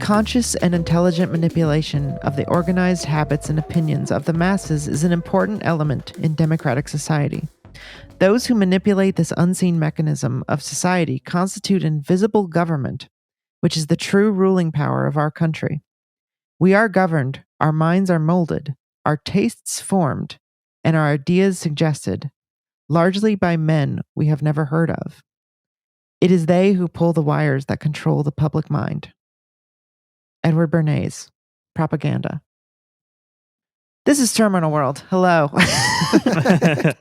conscious and intelligent manipulation of the organized habits and opinions of the masses is an important element in democratic society. Those who manipulate this unseen mechanism of society constitute invisible government, which is the true ruling power of our country. We are governed, our minds are molded, our tastes formed, and our ideas suggested, largely by men we have never heard of. It is they who pull the wires that control the public mind. Edward Bernays, Propaganda. This is Terminal World. Hello.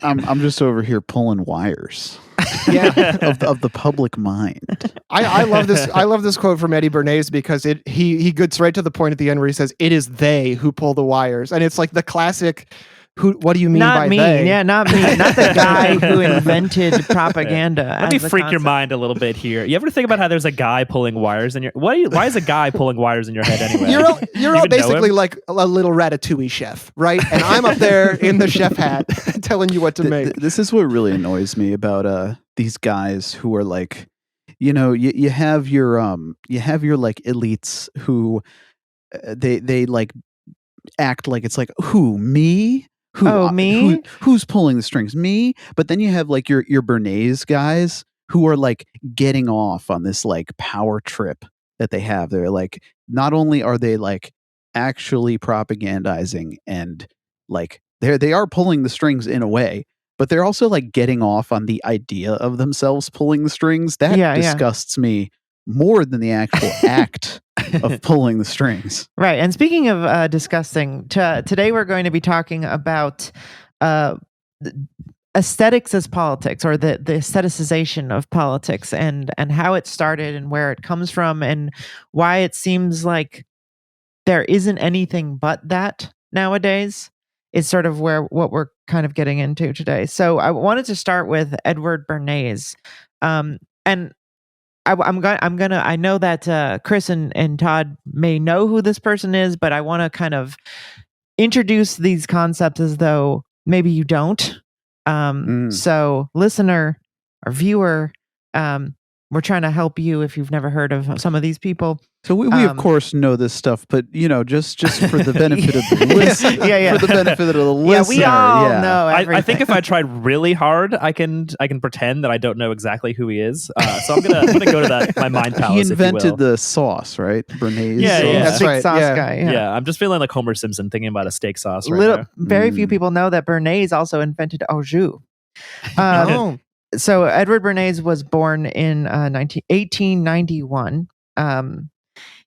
I'm just over here pulling wires. Yeah, of the public mind. I love this. I love this quote from Eddie Bernays because he gets right to the point at the end where he says, "It is they who pull the wires," and it's like the classic. What do you mean not by me? they? Yeah, not me. Not the guy who invented propaganda. Let me freak your mind a little bit here. You ever think about how there's a guy pulling wires in your? Why is a guy pulling wires in your head anyway? You're all basically like a little ratatouille chef, right? And I'm up there in the chef hat telling you what to make. This is what really annoys me about these guys who are like, you have your like elites who they like act like it's like who me. Me? Who's pulling the strings? Me? But then you have like your Bernays guys who are like getting off on this like power trip that they have. They're like, not only are they like actually propagandizing and like they are pulling the strings in a way, but they're also like getting off on the idea of themselves pulling the strings. That disgusts me more than the actual act of pulling the strings. Right. And speaking of disgusting, today we're going to be talking about aesthetics as politics, or the aestheticization of politics, and how it started and where it comes from and why it seems like there isn't anything but that nowadays. Is sort of what we're kind of getting into today. So I wanted to start with Edward Bernays. And I know that Chris and Todd may know who this person is, but I want to kind of introduce these concepts as though maybe you don't. So listener or viewer, we're trying to help you if you've never heard of some of these people. So we of course know this stuff, but just for the benefit of the listener. For the benefit of the listener. We all know everything. I think if I tried really hard, I can pretend that I don't know exactly who he is. So I'm gonna go to that my mind palace. He invented the sauce, right? Bernays. Yeah, that's right. Sauce Yeah. guy. Yeah, I'm just feeling like Homer Simpson thinking about a steak sauce right now. Very few people know that Bernays also invented au jus. So Edward Bernays was born in 1891.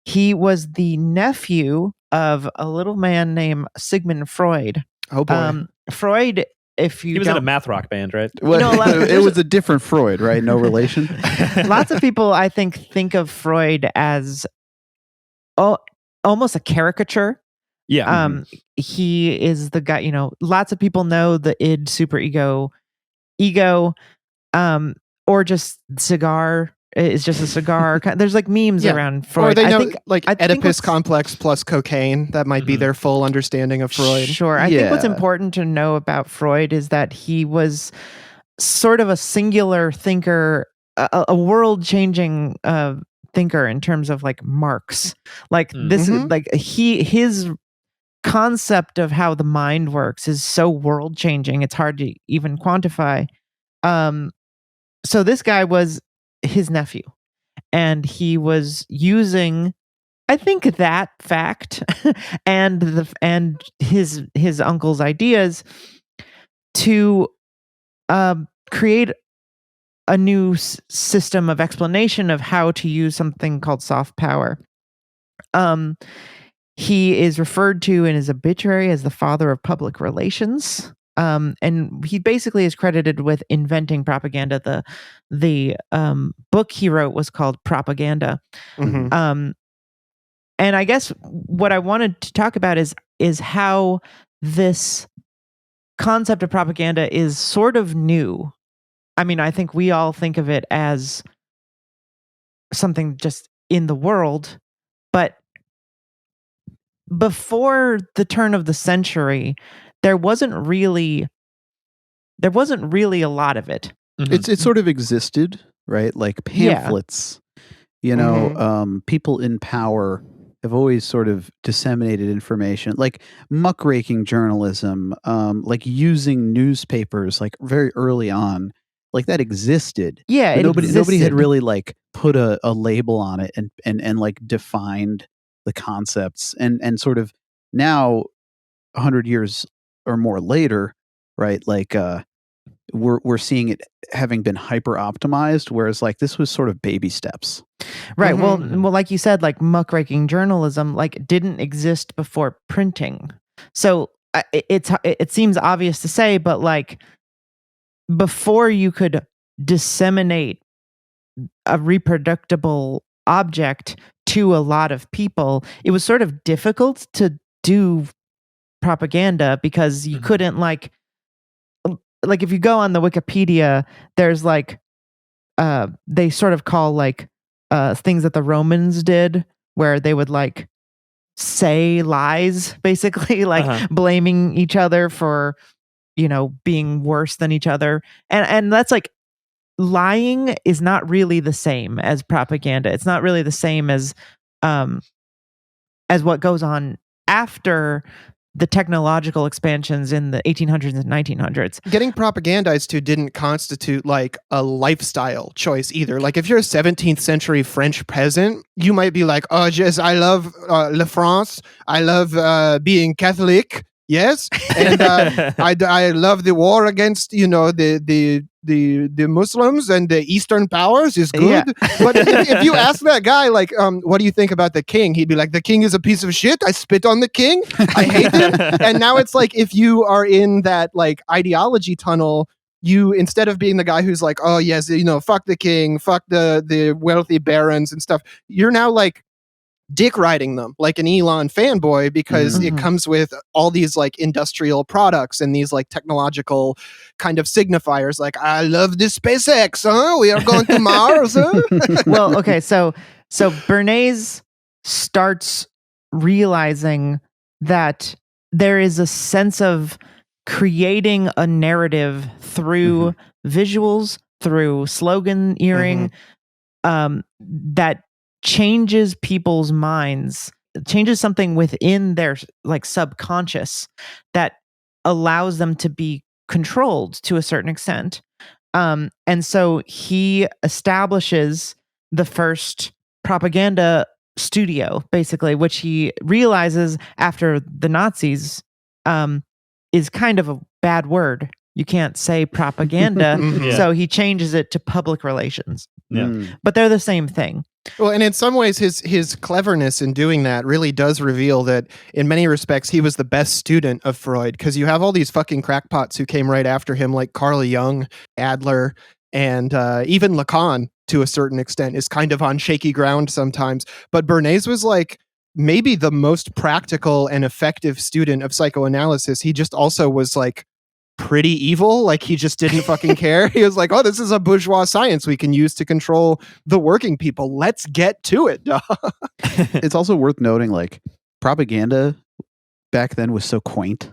He was the nephew of a little man named Sigmund Freud. Oh boy. Freud, if you He was in a math rock band, right? Well, it was a different Freud, right? No relation. Lots of people, I think of Freud as almost a caricature. Yeah. He is the guy, lots of people know the id, superego, or just cigar is just a cigar. There's like memes around Freud. Or they know I think Oedipus complex plus cocaine. That might be their full understanding of Freud. Sure. I think what's important to know about Freud is that he was sort of a singular thinker, a world-changing thinker in terms of like Marx. Like this, like his concept of how the mind works is so world-changing. It's hard to even quantify. So this guy was his nephew, and he was using, I think, that fact and his uncle's ideas to create a new system of explanation of how to use something called soft power. He is referred to in his obituary as the father of public relations. And he basically is credited with inventing propaganda. The book he wrote was called Propaganda. And I guess what I wanted to talk about is how this concept of propaganda is sort of new. I mean, I think we all think of it as something just in the world, but before the turn of the century, there wasn't really a lot of it. It sort of existed, right? Like pamphlets, people in power have always sort of disseminated information, like muckraking journalism, like using newspapers, like very early on, like that existed. Yeah, But it nobody had existed. really like put a label on it and like defined the concepts and sort of now 100 years or more later, right? Like we're seeing it having been hyper optimized, whereas like this was sort of baby steps. Right. Well, Mhm. well, like you said, like muckraking journalism, like didn't exist before printing. So it seems obvious to say, but like before you could disseminate a reproducible object to a lot of people, it was sort of difficult to do propaganda because you couldn't like if you go on the Wikipedia, there's like they sort of call like things that the Romans did where they would like say lies basically like blaming each other for being worse than each other, and that's like lying is not really the same as propaganda. It's not really the same um as what goes on after the technological expansions in the 1800s and 1900s. Getting propagandized to didn't constitute like a lifestyle choice either. Like if you're a 17th century French peasant, you might be like, oh, yes, I love La France. I love being Catholic. Yes, and I love the war against the Muslims and the Eastern powers is good. Yeah. But if you ask that guy like, what do you think about the king? He'd be like, the king is a piece of shit. I spit on the king. I hate him. And now it's like if you are in that like ideology tunnel, you instead of being the guy who's like, oh yes, fuck the king, fuck the wealthy barons and stuff, you're now like dick riding them like an Elon fanboy because it comes with all these like industrial products and these like technological kind of signifiers like, I love this SpaceX, huh? We are going to Mars, huh? Well, okay, so Bernays starts realizing that there is a sense of creating a narrative through visuals, through sloganeering, that changes people's minds, changes something within their like subconscious that allows them to be controlled to a certain extent. And so he establishes the first propaganda studio, basically, which he realizes after the Nazis is kind of a bad word. You can't say propaganda. Yeah. So he changes it to public relations. Yeah. But they're the same thing. Well, and in some ways, his cleverness in doing that really does reveal that in many respects, he was the best student of Freud, because you have all these fucking crackpots who came right after him, like Carl Jung, Adler, and even Lacan, to a certain extent, is kind of on shaky ground sometimes. But Bernays was like maybe the most practical and effective student of psychoanalysis. He just also was like pretty evil. Like he just didn't fucking care. He was like, oh, this is a bourgeois science we can use to control the working people. Let's get to it. It's also worth noting, like, propaganda back then was so quaint.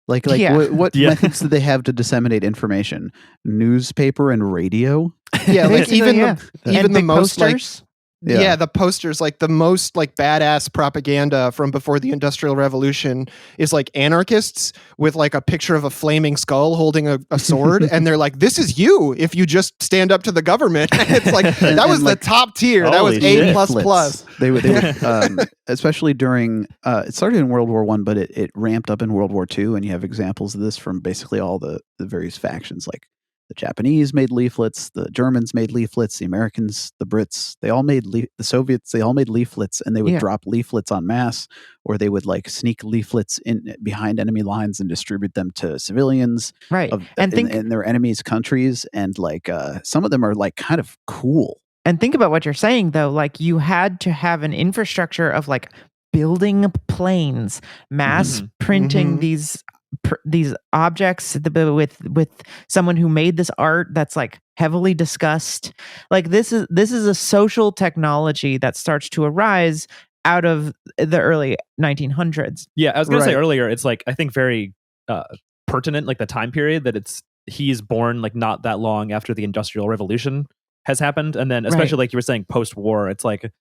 Like Yeah. what methods did they have to disseminate information? Newspaper and radio? Yeah, like Basically, even yeah. even And the big most like posters. yeah, the posters, like the most like badass propaganda from before the Industrial Revolution is like anarchists with like a picture of a flaming skull holding a sword, and they're like, "This is you if you just stand up to the government." It's like that was the top tier. That was Holy A++. shit. They would especially during it started in World War I, but it ramped up in World War II, and you have examples of this from basically all the various factions. Like the Japanese made leaflets, the Germans made leaflets, the Americans, the Brits, they all made the Soviets, they all made leaflets, and they would drop leaflets en masse, or they would like sneak leaflets in behind enemy lines and distribute them to civilians, Right. And in their enemies' countries, and like some of them are like kind of cool. And think about what you're saying, though. Like, you had to have an infrastructure of like building planes, mass printing these objects with someone who made this art that's like heavily discussed. Like, this is a social technology that starts to arise out of the early 1900s. Yeah, I was gonna say Right. earlier, it's like I think very pertinent, like the time period that he's born like not that long after the Industrial Revolution has happened, and then especially like you were saying post-war, it's like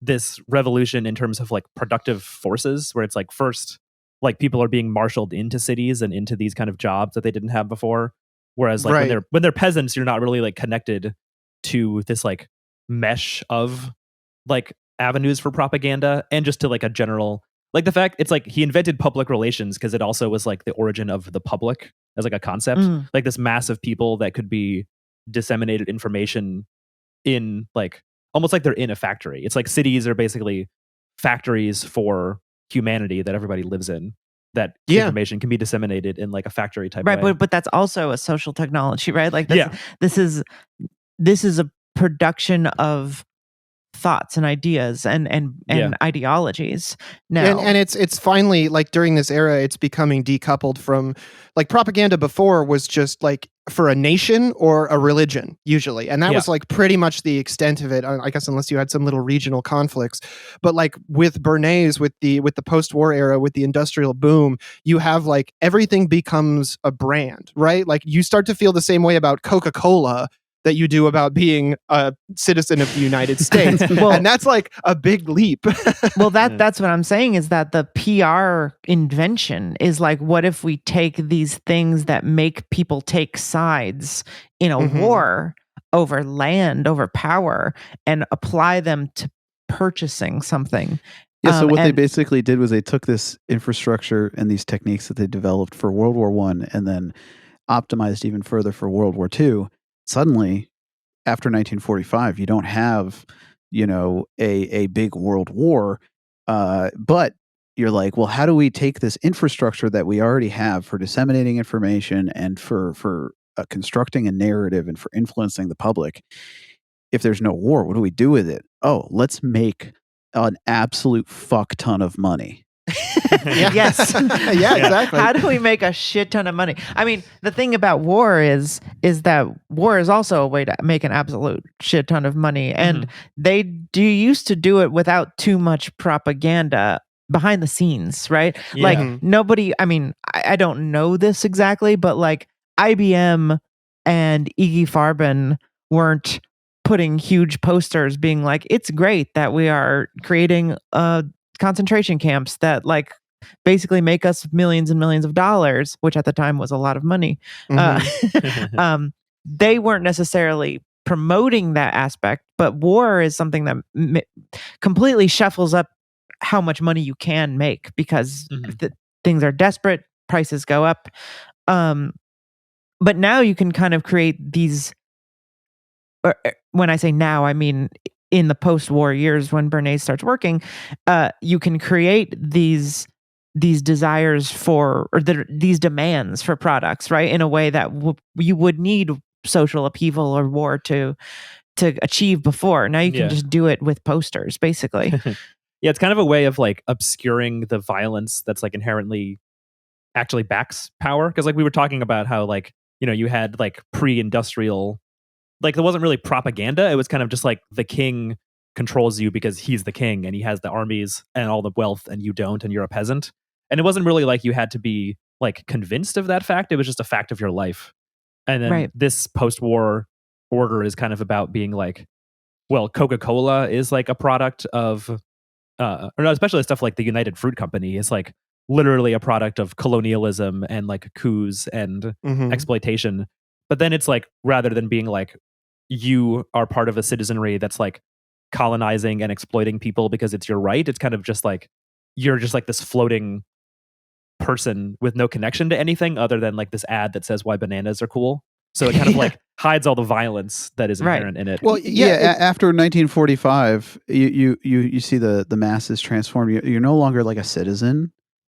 this revolution in terms of like productive forces, where it's like first, like people are being marshaled into cities and into these kind of jobs that they didn't have before. Whereas like when they're peasants, you're not really like connected to this like mesh of like avenues for propaganda and just to like a general, like the fact it's like he invented public relations because it also was like the origin of the public as like a concept, like this mass of people that could be disseminated information in like almost like they're in a factory. It's like cities are basically factories for humanity that everybody lives in, that information can be disseminated in like a factory type way. Right, but that's also a social technology, right? Like this is a production of thoughts and ideas and ideologies now. And it's finally, like, during this era, it's becoming decoupled from, like, propaganda before was just like for a nation or a religion usually, and that was like pretty much the extent of it, I guess, unless you had some little regional conflicts. But like with Bernays, with the post-war era, with the industrial boom, you have like everything becomes a brand, right? Like you start to feel the same way about Coca-Cola that you do about being a citizen of the United States. And that's like a big leap. Well, that's what I'm saying, is that the PR invention is like, what if we take these things that make people take sides in a war over land, over power, and apply them to purchasing something? Yeah, so what they basically did was they took this infrastructure and these techniques that they developed for World War I and then optimized even further for World War II. Suddenly, after 1945, you don't have, a big world war, but you're like, well, how do we take this infrastructure that we already have for disseminating information and for constructing a narrative and for influencing the public? If there's no war, what do we do with it? Oh, let's make an absolute fuck ton of money. Yes. Yeah, exactly. How do we make a shit ton of money? I mean, the thing about war is that war is also a way to make an absolute shit ton of money. And they used to do it without too much propaganda behind the scenes, right? Yeah. Like nobody, I mean, I don't know this exactly, but like IBM and Iggy Farben weren't putting huge posters being like, it's great that we are creating concentration camps that like basically make us millions and millions of dollars, which at the time was a lot of money. They weren't necessarily promoting that aspect, but war is something that completely shuffles up how much money you can make, because things are desperate, prices go up. But now you can kind of create these, or when I say now, I mean in the post-war years when Bernays starts working, you can create these desires for, or these demands for products, right? In a way that you would need social upheaval or war to achieve before. Now you can just do it with posters, basically. Yeah, it's kind of a way of like obscuring the violence that's like inherently actually backs power. Because like we were talking about how like, you had like pre-industrial, like there wasn't really propaganda. It was kind of just like the king controls you because he's the king and he has the armies and all the wealth and you don't, and you're a peasant. And it wasn't really like you had to be like convinced of that fact. It was just a fact of your life. And then this post-war order is kind of about being like, well, Coca-Cola is like a product of, or especially stuff like the United Fruit Company is like literally a product of colonialism and like coups and exploitation. But then it's like, rather than being like, you are part of a citizenry that's like colonizing and exploiting people because it's your right, it's kind of just like, you're just like this floating person with no connection to anything other than like this ad that says why bananas are cool. So it kind of like hides all the violence that is inherent in it. Well, after 1945, you see the masses transform. You're no longer like a citizen,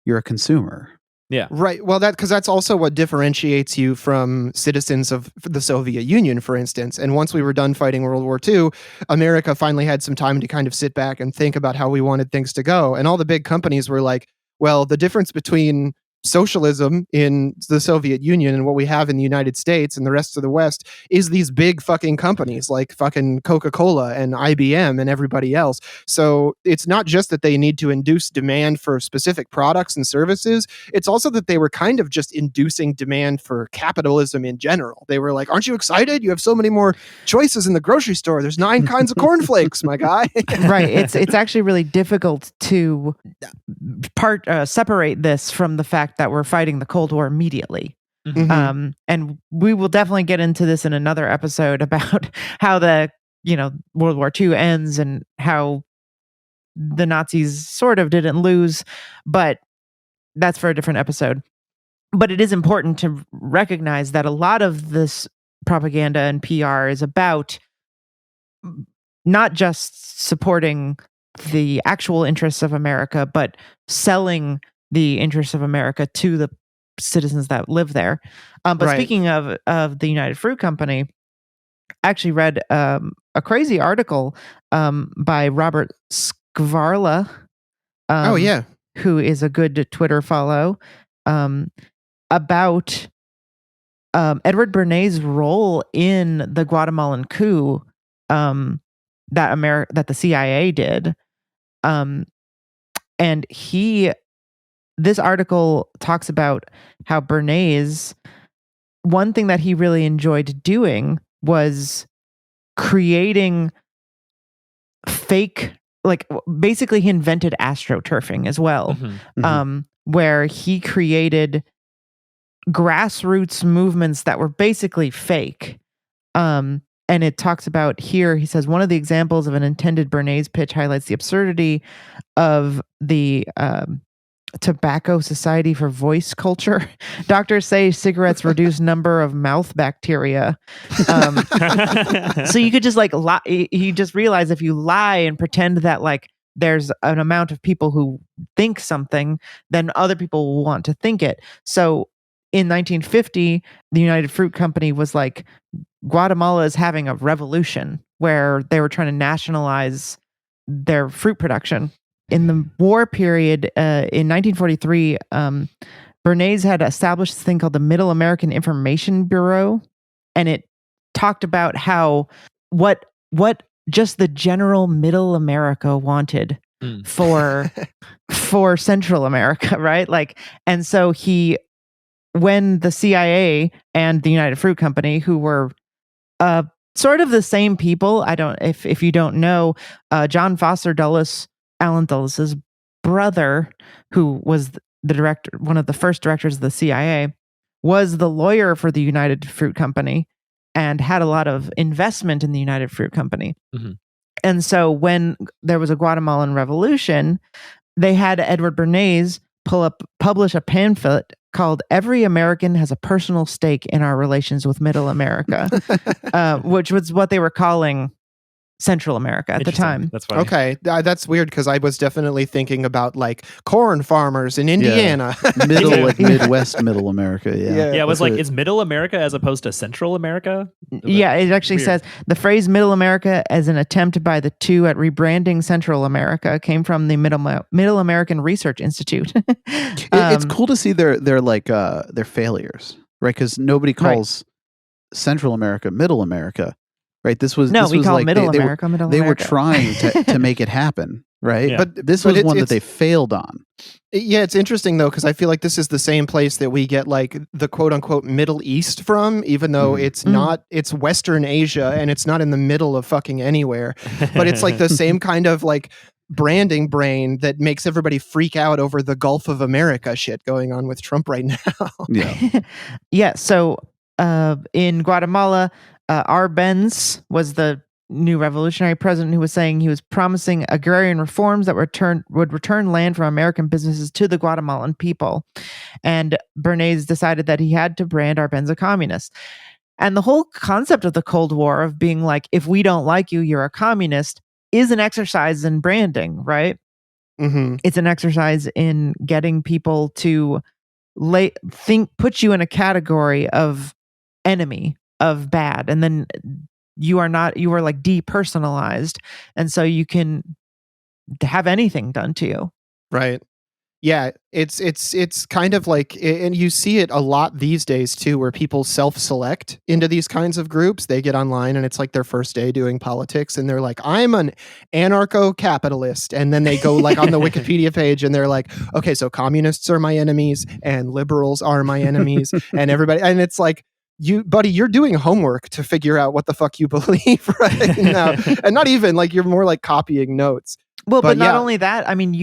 you're a consumer. Yeah. Right. Well, because that's also what differentiates you from citizens of the Soviet Union, for instance. And once we were done fighting World War II, America finally had some time to kind of sit back and think about how we wanted things to go. And all the big companies were like, well, the difference between socialism in the Soviet Union and what we have in the United States and the rest of the West is these big fucking companies like fucking Coca-Cola and IBM and everybody else. So it's not just that they need to induce demand for specific products and services. It's also that they were kind of just inducing demand for capitalism in general. They were like, aren't you excited? You have so many more choices in the grocery store. There's 9 kinds of cornflakes, my guy. Right. It's actually really difficult to separate this from the fact that we're fighting the Cold War immediately. Mhm. And we will definitely get into this in another episode about how the World War II ends and how the Nazis sort of didn't lose, but that's for a different episode. But it is important to recognize that a lot of this propaganda and PR is about not just supporting the actual interests of America, but selling the interests of America to the citizens that live there. But Right. speaking of the United Fruit Company, I actually read a crazy article by Robert Skvarla. Oh, yeah. Who is a good Twitter follow, about Edward Bernays' role in the Guatemalan coup that the CIA did. And this article talks about how Bernays, one thing that he really enjoyed doing was creating fake, like basically he invented astroturfing as well, where he created grassroots movements that were basically fake. And it talks about here, he says, one of the examples of an intended Bernays pitch highlights the absurdity of the Tobacco Society for Voice culture. Doctors say cigarettes reduce number of mouth bacteria. So you could just like lie. You just realize if you lie and pretend that like there's an amount of people who think something, then other people will want to think it. So in 1950, the United Fruit Company was like, Guatemala is having a revolution where they were trying to nationalize their fruit production. In the war period, in 1943, Bernays had established this thing called the Middle American Information Bureau, and it talked about how what just the general Middle America wanted for Central America, right? Like, and so when the CIA and the United Fruit Company, who were sort of the same people, if you don't know, John Foster Dulles, Allen Dulles' brother, who was the director, one of the first directors of the CIA, was the lawyer for the United Fruit Company and had a lot of investment in the United Fruit Company. And so when there was a Guatemalan revolution, they had Edward Bernays publish a pamphlet called "Every American Has a Personal Stake in Our Relations with Middle America," which was what they were calling Central America at the time. That's funny. Okay, that's weird because I was definitely thinking about like corn farmers in Indiana. Midwest Middle America. Yeah, it was like, it's Middle America as opposed to Central America? Yeah, it actually says the phrase Middle America as an attempt by the two at rebranding Central America came from the Middle American Research Institute. It's cool to see their failures, right? Because nobody calls Central America Middle America. Right. We call like Middle America Middle They America. were trying to make it happen. Right. Yeah. But this was one that they failed on. Yeah, it's interesting though, because I feel like this is the same place that we get like the quote unquote Middle East from, even though it's not, it's Western Asia and it's not in the middle of fucking anywhere. But it's like the same kind of like branding brain that makes everybody freak out over the Gulf of America shit going on with Trump right now. Yeah. Yeah. So in Guatemala, Arbenz was the new revolutionary president who was saying he was promising agrarian reforms that would return land from American businesses to the Guatemalan people. And Bernays decided that he had to brand Arbenz a communist. And the whole concept of the Cold War of being like, if we don't like you, you're a communist, is an exercise in branding, right? It's an exercise in getting people to put you in a category of enemy, of bad, and then you are like depersonalized, and so you can have anything done to you. Right. Yeah, it's kind of like, and you see it a lot these days too, where people self-select into these kinds of groups. They get online and it's like their first day doing politics, and they're like, "I'm an anarcho-capitalist," and then they go like on the Wikipedia page and they're like, "Okay, so communists are my enemies and liberals are my enemies," and everybody, and it's like, buddy, you're doing homework to figure out what the fuck you believe right now, and not even like, you're more like copying notes. Well, but not yeah. only that, I mean,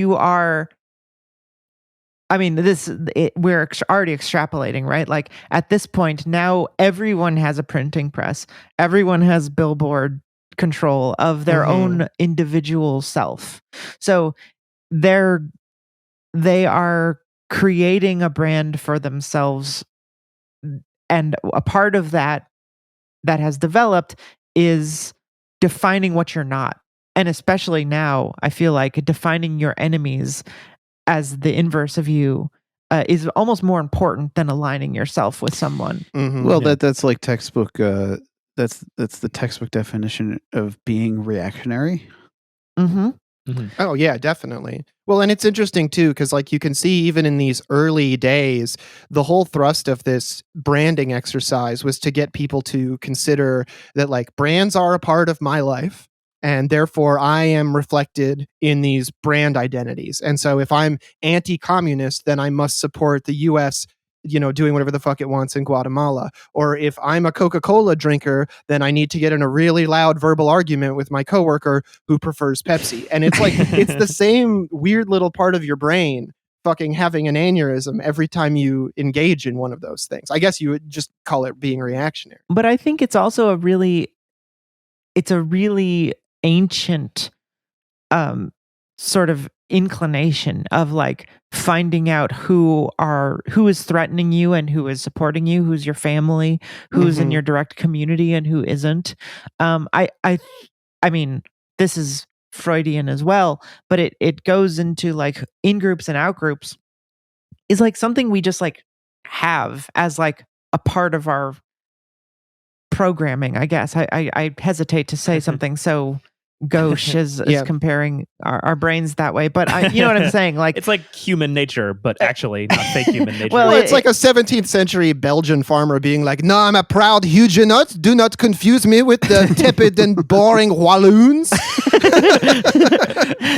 we're already extrapolating, right? Like at this point, now everyone has a printing press. Everyone has billboard control of their own individual self. So they are creating a brand for themselves. And a part of that has developed is defining what you're not. And especially now, I feel like defining your enemies as the inverse of you is almost more important than aligning yourself with someone. Well, that's like textbook. That's the textbook definition of being reactionary. Oh yeah, definitely. Well, and it's interesting too, because like you can see even in these early days, the whole thrust of this branding exercise was to get people to consider that like brands are a part of my life, and therefore I am reflected in these brand identities. And so if I'm anti-communist, then I must support the US, doing whatever the fuck it wants in Guatemala. Or if I'm a Coca-Cola drinker, then I need to get in a really loud verbal argument with my coworker who prefers Pepsi. And it's like, it's the same weird little part of your brain fucking having an aneurysm every time you engage in one of those things. I guess you would just call it being reactionary. But I think it's also a really ancient sort of inclination of like finding out who is threatening you and who is supporting you, who's your family, who's in your direct community and who isn't. I mean, this is Freudian as well, but it goes into like in groups and out groups is like something we just like have as like a part of our programming, I guess. I hesitate to say something so gauche as comparing our brains that way, but you know what I'm saying? Like it's like human nature, but actually not fake human nature. Well, it's like a 17th century Belgian farmer being like, "No, I'm a proud Huguenot. Do not confuse me with the tepid and boring Walloons."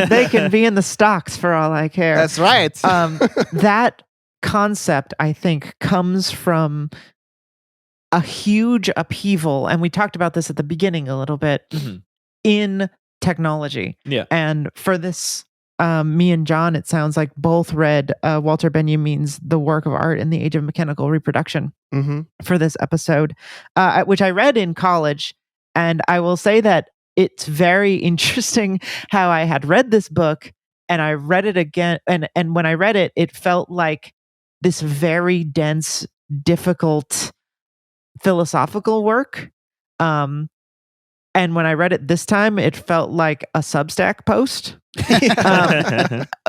They can be in the stocks for all I care. That's right. That concept, I think, comes from a huge upheaval, and we talked about this at the beginning a little bit, in technology. Yeah. And for this, me and John, it sounds like both read Walter Benjamin's The Work of Art in the Age of Mechanical Reproduction for this episode, which I read in college. And I will say that it's very interesting how I had read this book and I read it again. And when I read it, it felt like this very dense, difficult philosophical work. And when I read it this time, it felt like a Substack post,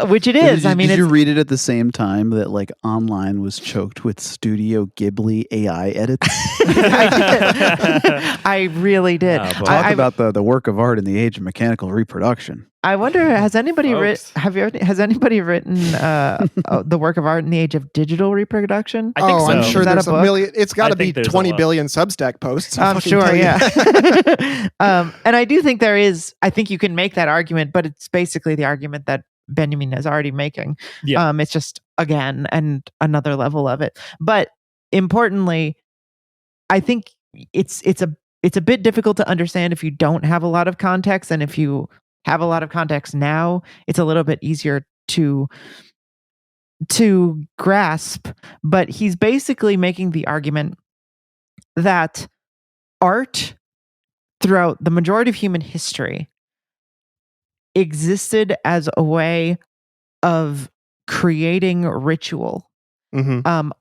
which it is. Did you read it at the same time that like online was choked with Studio Ghibli AI edits? I did. I really did. Talk about the work of art in the age of mechanical reproduction. I wonder, has anybody written The Work of Art in the Age of Digital Reproduction? I think so. I'm sure there's a million. It's got to be 20 a billion Substack posts. I'm sure, yeah. And I do think there is. I think you can make that argument, but it's basically the argument that Benjamin is already making. Yeah. It's just again and another level of it. But importantly, I think it's a bit difficult to understand if you don't have a lot of context, and if you have a lot of context now, it's a little bit easier to grasp. But he's basically making the argument that art throughout the majority of human history existed as a way of creating ritual.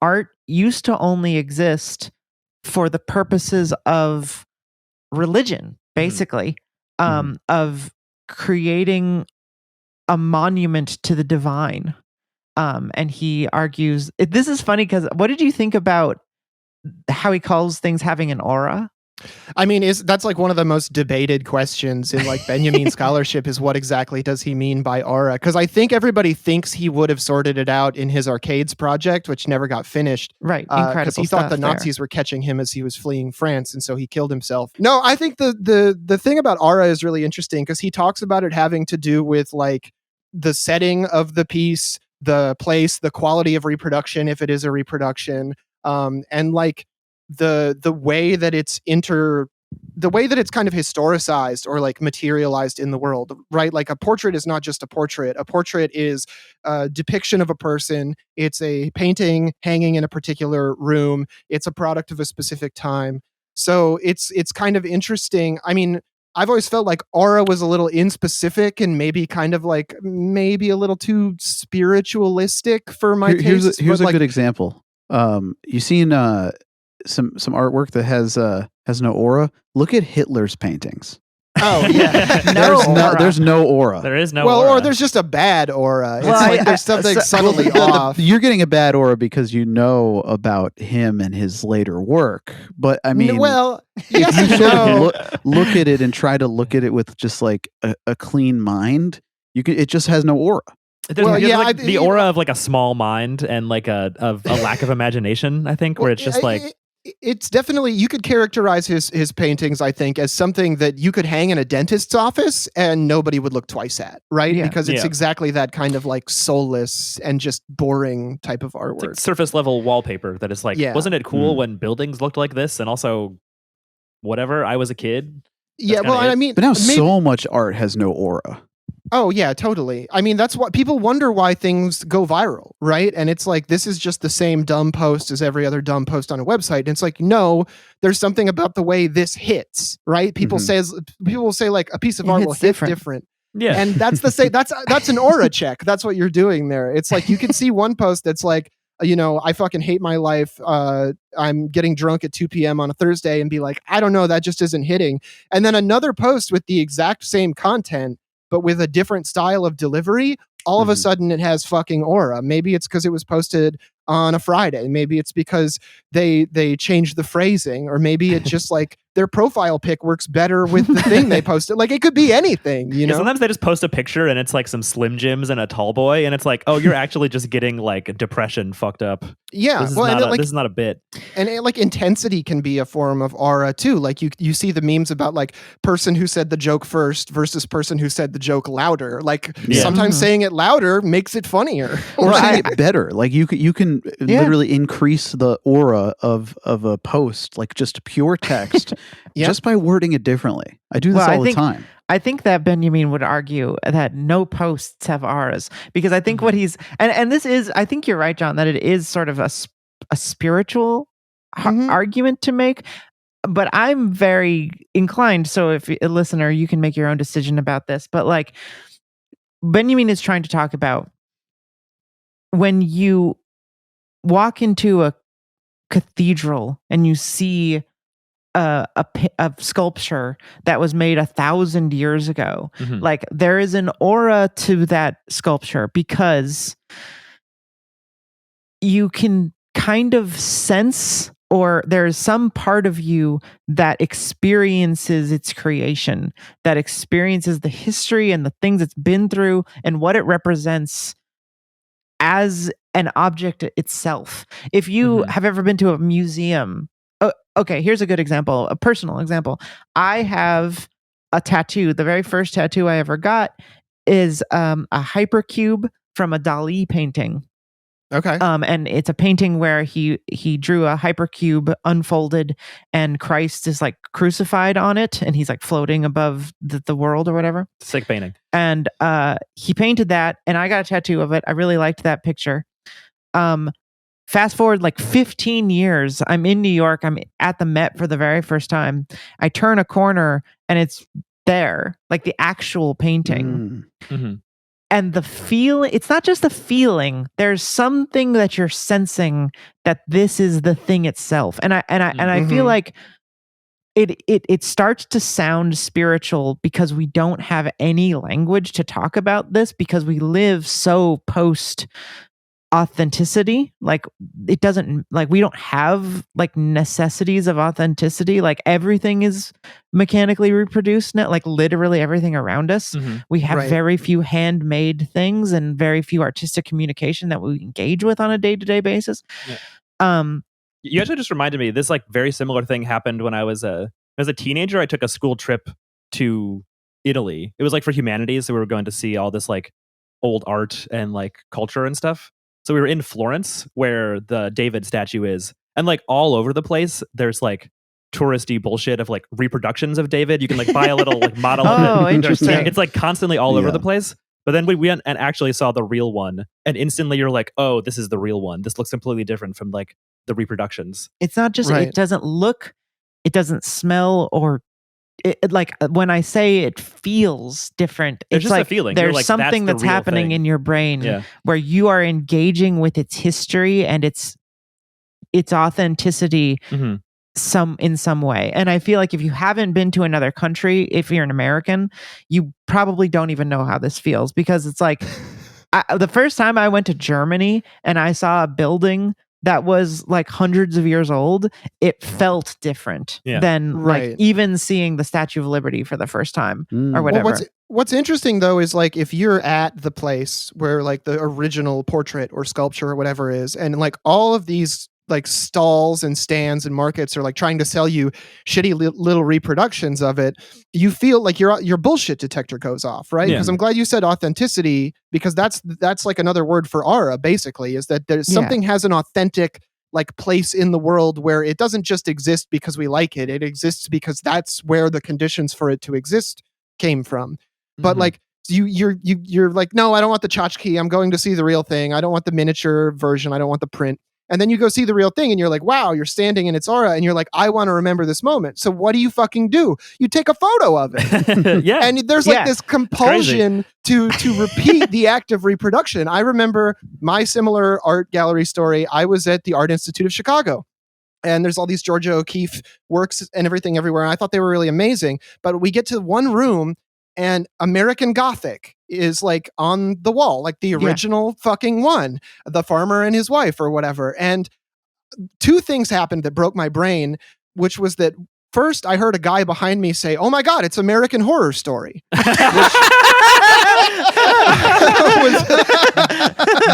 Art used to only exist for the purposes of religion, basically, of creating a monument to the divine. And he argues, this is funny because what did you think about how he calls things having an aura? I mean, that's like one of the most debated questions in like Benjamin scholarship is what exactly does he mean by aura? Because I think everybody thinks he would have sorted it out in his Arcades project, which never got finished. Right. Because Incredible he thought the stuff Nazis were catching him as he was fleeing France, and so he killed himself. No, I think the thing about aura is really interesting because he talks about it having to do with like the setting of the piece, the place, the quality of reproduction, if it is a reproduction, and like the way that it's kind of historicized or like materialized in the world, right? Like a portrait is not just a portrait. A portrait is a depiction of a person. It's a painting hanging in a particular room. It's a product of a specific time. So it's kind of interesting. I mean, I've always felt like aura was a little inspecific and maybe kind of like maybe a little too spiritualistic for my taste. Here's a good example. You seen some artwork that has no aura? Look at Hitler's paintings. Oh yeah, there's no aura. There is no well, aura. or there's just a bad aura. It's Well, like there's something subtly off. You're getting a bad aura because you know about him and his later work. But I mean, well, if yes you and sort no. of look at it and try to look at it with just like a clean mind, it just has no aura. There's like the aura of like a small mind and like a lack of imagination, I think, where it's just like it's definitely, you could characterize his paintings, I think, as something that you could hang in a dentist's office and nobody would look twice at, right? Yeah. Because it's exactly that kind of like soulless and just boring type of artwork. It's like surface level wallpaper that is like, wasn't it cool when buildings looked like this? And also, whatever, I was a kid. Yeah, well, I mean, but now so much art has no aura. Oh yeah, totally. I mean, that's what people wonder why things go viral, right? And it's like, this is just the same dumb post as every other dumb post on a website. And it's like, no, there's something about the way this hits, right? People will say like a piece of art will hit different. Yeah. And that's that's an aura check. That's what you're doing there. It's like, you can see one post that's like, you know, I fucking hate my life. I'm getting drunk at 2 p.m. on a Thursday and be like, I don't know, that just isn't hitting. And then another post with the exact same content, but with a different style of delivery, all of a sudden it has fucking aura. Maybe it's because it was posted on a Friday. Maybe it's because they changed the phrasing, or maybe it's just like their profile pic works better with the thing they posted. Like, it could be anything, you know? Sometimes they just post a picture and it's like some Slim Jims and a tall boy, and it's like, oh, you're actually just getting like depression fucked up. Yeah, this is not a bit. And like intensity can be a form of aura too. Like you see the memes about like person who said the joke first versus person who said the joke louder. Like sometimes saying it louder makes it funnier, or saying it better. Like you can literally increase the aura of a post, like just pure text, just by wording it differently. I do this all the time. I think that Benjamin would argue that no posts have auras, because I think what he's and this is, I think you're right, John, that it is sort of a spiritual argument to make. But I'm very inclined. So if a listener, you can make your own decision about this. But like, Benjamin is trying to talk about when you walk into a cathedral and you see a sculpture that was made 1,000 years ago. Like, there is an aura to that sculpture because you can kind of sense, or there's some part of you that experiences its creation, that experiences the history and the things it's been through and what it represents as an object itself. If you have ever been to a museum, okay, here's a good example, a personal example. I have a tattoo. The very first tattoo I ever got is a hypercube from a Dali painting. Okay. And it's a painting where he drew a hypercube unfolded and Christ is like crucified on it and he's like floating above the world or whatever. Sick painting. And he painted that and I got a tattoo of it. I really liked that picture. Fast forward like 15 years, I'm in New York. I'm at the Met for the very first time. I turn a corner and it's there, like the actual painting. And the feel, it's not just the feeling. There's something that you're sensing that this is the thing itself. And I feel like it starts to sound spiritual because we don't have any language to talk about this, because we live so post authenticity. Like it doesn't, like we don't have like necessities of authenticity. Like everything is mechanically reproduced now, like literally everything around us. We have Right. very few handmade things and very few artistic communication that we engage with on a day-to-day basis. You actually just reminded me, this like very similar thing happened when I was a teenager. I took a school trip to Italy. It was like for humanities, so we were going to see all this like old art and like culture and stuff. So we were in Florence where the David statue is, and like all over the place there's like touristy bullshit of like reproductions of David. You can like buy a little like model of it. Oh, interesting. It's like constantly all over the place. But then we went and actually saw the real one, and instantly you're like, oh, this is the real one. This looks completely different from like the reproductions. It's not just, Right. it doesn't look, it doesn't smell, or like when I say it feels different, There's it's just like a feeling. You're there's like, something that's that's the real happening thing. in your brain Yeah. where you are engaging with its history and its authenticity Mhm. in some way. And I feel like if you haven't been to another country, if you're an American, you probably don't even know how this feels, because it's like the first time I went to Germany and I saw a building that was like hundreds of years old, it felt different than Right. like even seeing the Statue of Liberty for the first time or Well, whatever. what's interesting though is like if you're at the place where like the original portrait or sculpture or whatever is, and like all of these like stalls and stands and markets are like trying to sell you shitty little reproductions of it, you feel like your bullshit detector goes off, right? Because I'm glad you said authenticity, because that's like another word for aura, basically, is that there's something has an authentic like place in the world where it doesn't just exist because we like it. It exists because that's where the conditions for it to exist came from. But like you're like, no, I don't want the tchotchke. I'm going to see the real thing. I don't want the miniature version. I don't want the print. And then you go see the real thing and you're like, wow, you're standing in its aura, and you're like, I want to remember this moment. So what do you fucking do? You take a photo of it. Yeah. And there's like this compulsion to repeat the act of reproduction. I remember my similar art gallery story. I was at the Art Institute of Chicago. And there's all these Georgia O'Keeffe works and everything everywhere. And I thought they were really amazing. But we get to one room and American Gothic is like on the wall, like the original fucking one, the farmer and his wife or whatever. And two things happened that broke my brain, which was that first I heard a guy behind me say, "Oh my God, it's American Horror Story." Was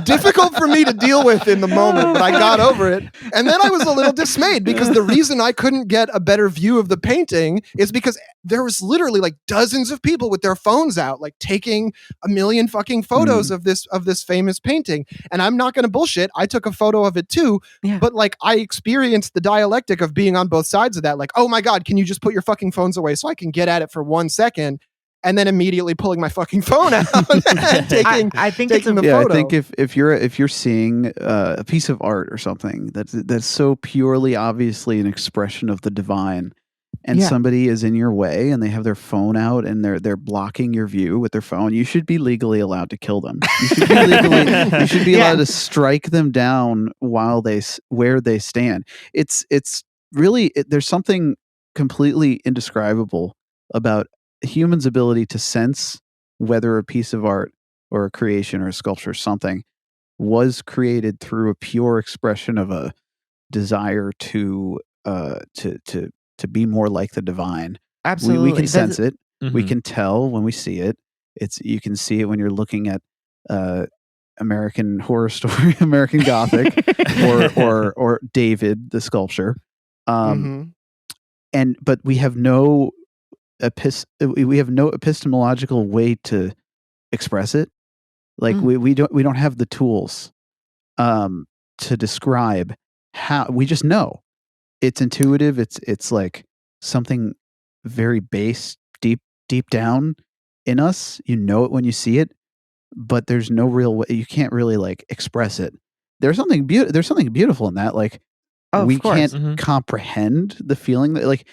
difficult for me to deal with in the moment, but I got over it. And then I was a little dismayed because the reason I couldn't get a better view of the painting is because there was literally like dozens of people with their phones out, like taking a million fucking photos of this famous painting. And I'm not going to bullshit. I took a photo of it too, but like I experienced the dialectic of being on both sides of that. Like, oh my God, can you just put your fucking phones away so I can get at it for 1 second? And then immediately pulling my fucking phone out and taking the photo. I think if you're seeing a piece of art or something that's so purely obviously an expression of the divine, and somebody is in your way and they have their phone out and they're blocking your view with their phone, you should be legally allowed to kill them. You should be allowed to strike them down where they stand. It's really there's something completely indescribable about a human's ability to sense whether a piece of art or a creation or a sculpture or something was created through a pure expression of a desire to be more like the divine. Absolutely. We can sense it. We can tell when we see it. You can see it when you're looking at American Horror Story, American Gothic, or David the sculpture. But we have no epistemological way to express it. Like we don't have the tools to describe how. We just know it's intuitive. It's like something very base, deep down in us. You know it when you see it, but there's no real way. You can't really like express it. There's something beautiful in that. Like we can't comprehend the feeling that like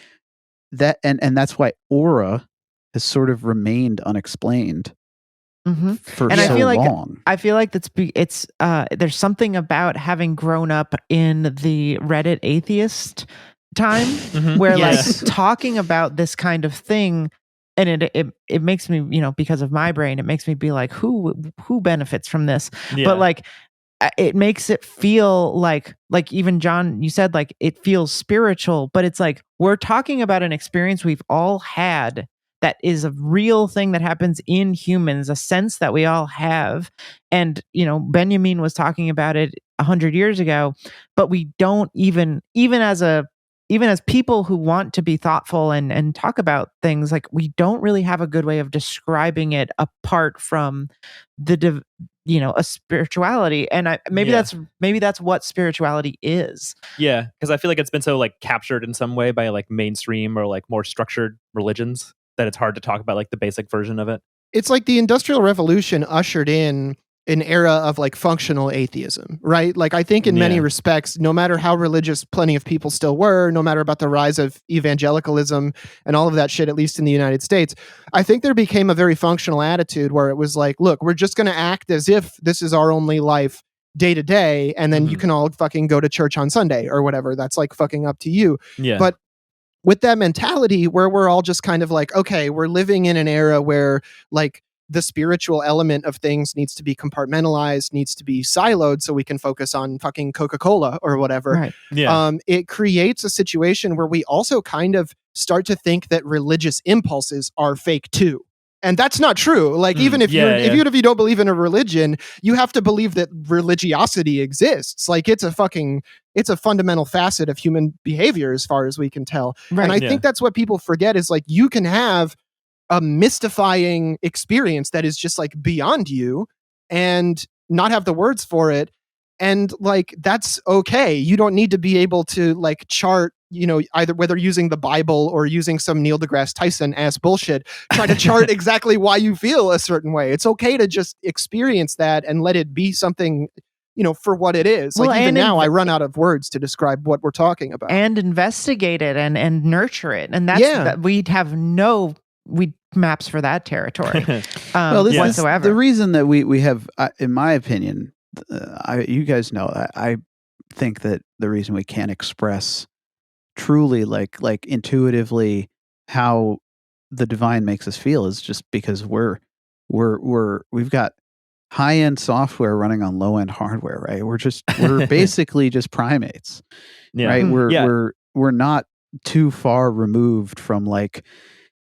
that, and that's why aura has sort of remained unexplained for and so I feel long. I feel like it's there's something about having grown up in the Reddit atheist time where like talking about this kind of thing, and it makes me, because of my brain, it makes me be like, who benefits from this? But like it makes it feel like even John, you said like it feels spiritual, but it's like we're talking about an experience we've all had that is a real thing that happens in humans, a sense that we all have. And, Benjamin was talking about it 100 years ago, but we don't even as people who want to be thoughtful and talk about things, like we don't really have a good way of describing it apart from a spirituality. And maybe that's what spirituality is. Yeah, because I feel like it's been so like captured in some way by like mainstream or like more structured religions that it's hard to talk about like the basic version of it. It's like the Industrial Revolution ushered in an era of like functional atheism, right? Like I think in many respects, no matter how religious plenty of people still were, no matter about the rise of evangelicalism and all of that shit, at least in the United States, I think there became a very functional attitude where it was like, look, we're just going to act as if this is our only life day to day. And then you can all fucking go to church on Sunday or whatever. That's like fucking up to you. Yeah. But with that mentality where we're all just kind of like, okay, we're living in an era where like the spiritual element of things needs to be compartmentalized, needs to be siloed so we can focus on fucking Coca-Cola or whatever. Right. Yeah. It creates a situation where we also kind of start to think that religious impulses are fake too. And that's not true. Like even if even if you don't believe in a religion, you have to believe that religiosity exists. Like it's a fundamental facet of human behavior as far as we can tell. Right. And I think that's what people forget is like you can have a mystifying experience that is just like beyond you and not have the words for it. And like, that's okay. You don't need to be able to like chart, either whether using the Bible or using some Neil deGrasse Tyson ass bullshit, try to chart exactly why you feel a certain way. It's okay to just experience that and let it be something, for what it is. Well, like even now I run out of words to describe what we're talking about. And investigate it and nurture it. And that's that we'd have maps for that territory whatsoever. The reason that we have, in my opinion, you guys know, I think that the reason we can't express truly like intuitively how the divine makes us feel is just because we've got high-end software running on low-end hardware, right? We're basically just primates, right? We're not too far removed from like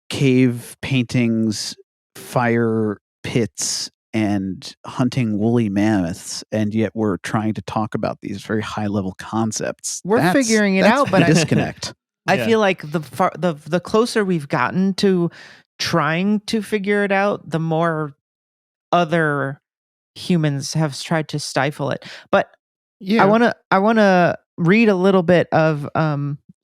cave paintings, fire pits, and hunting woolly mammoths, and yet we're trying to talk about these very high-level concepts. We're figuring it out, but disconnect. I feel like the closer we've gotten to trying to figure it out, the more other humans have tried to stifle it. But I want to read a little bit of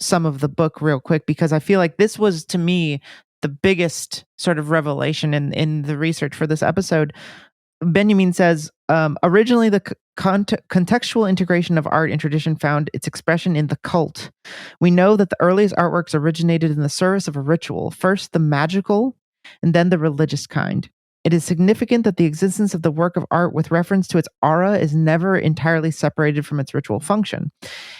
some of the book real quick, because I feel like this was, to me, the biggest sort of revelation in the research for this episode. Benjamin says, originally the contextual integration of art and tradition found its expression in the cult. We know that the earliest artworks originated in the service of a ritual, first the magical and then the religious kind. It is significant that the existence of the work of art with reference to its aura is never entirely separated from its ritual function.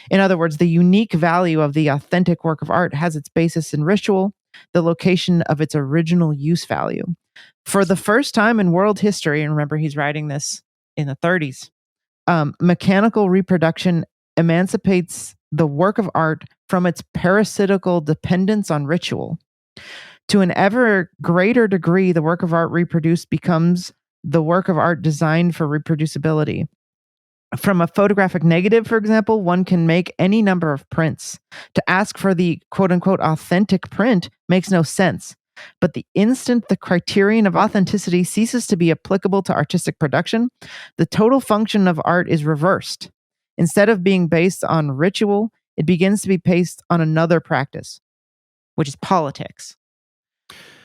In other words, the unique value of the authentic work of art has its basis in ritual, the location of its original use value. For the first time in world history, and remember he's writing this in the 30s, mechanical reproduction emancipates the work of art from its parasitical dependence on ritual. To an ever greater degree, the work of art reproduced becomes the work of art designed for reproducibility. From a photographic negative, for example, one can make any number of prints. To ask for the quote-unquote authentic print makes no sense. But the instant the criterion of authenticity ceases to be applicable to artistic production, the total function of art is reversed. Instead of being based on ritual, it begins to be based on another practice, which is politics.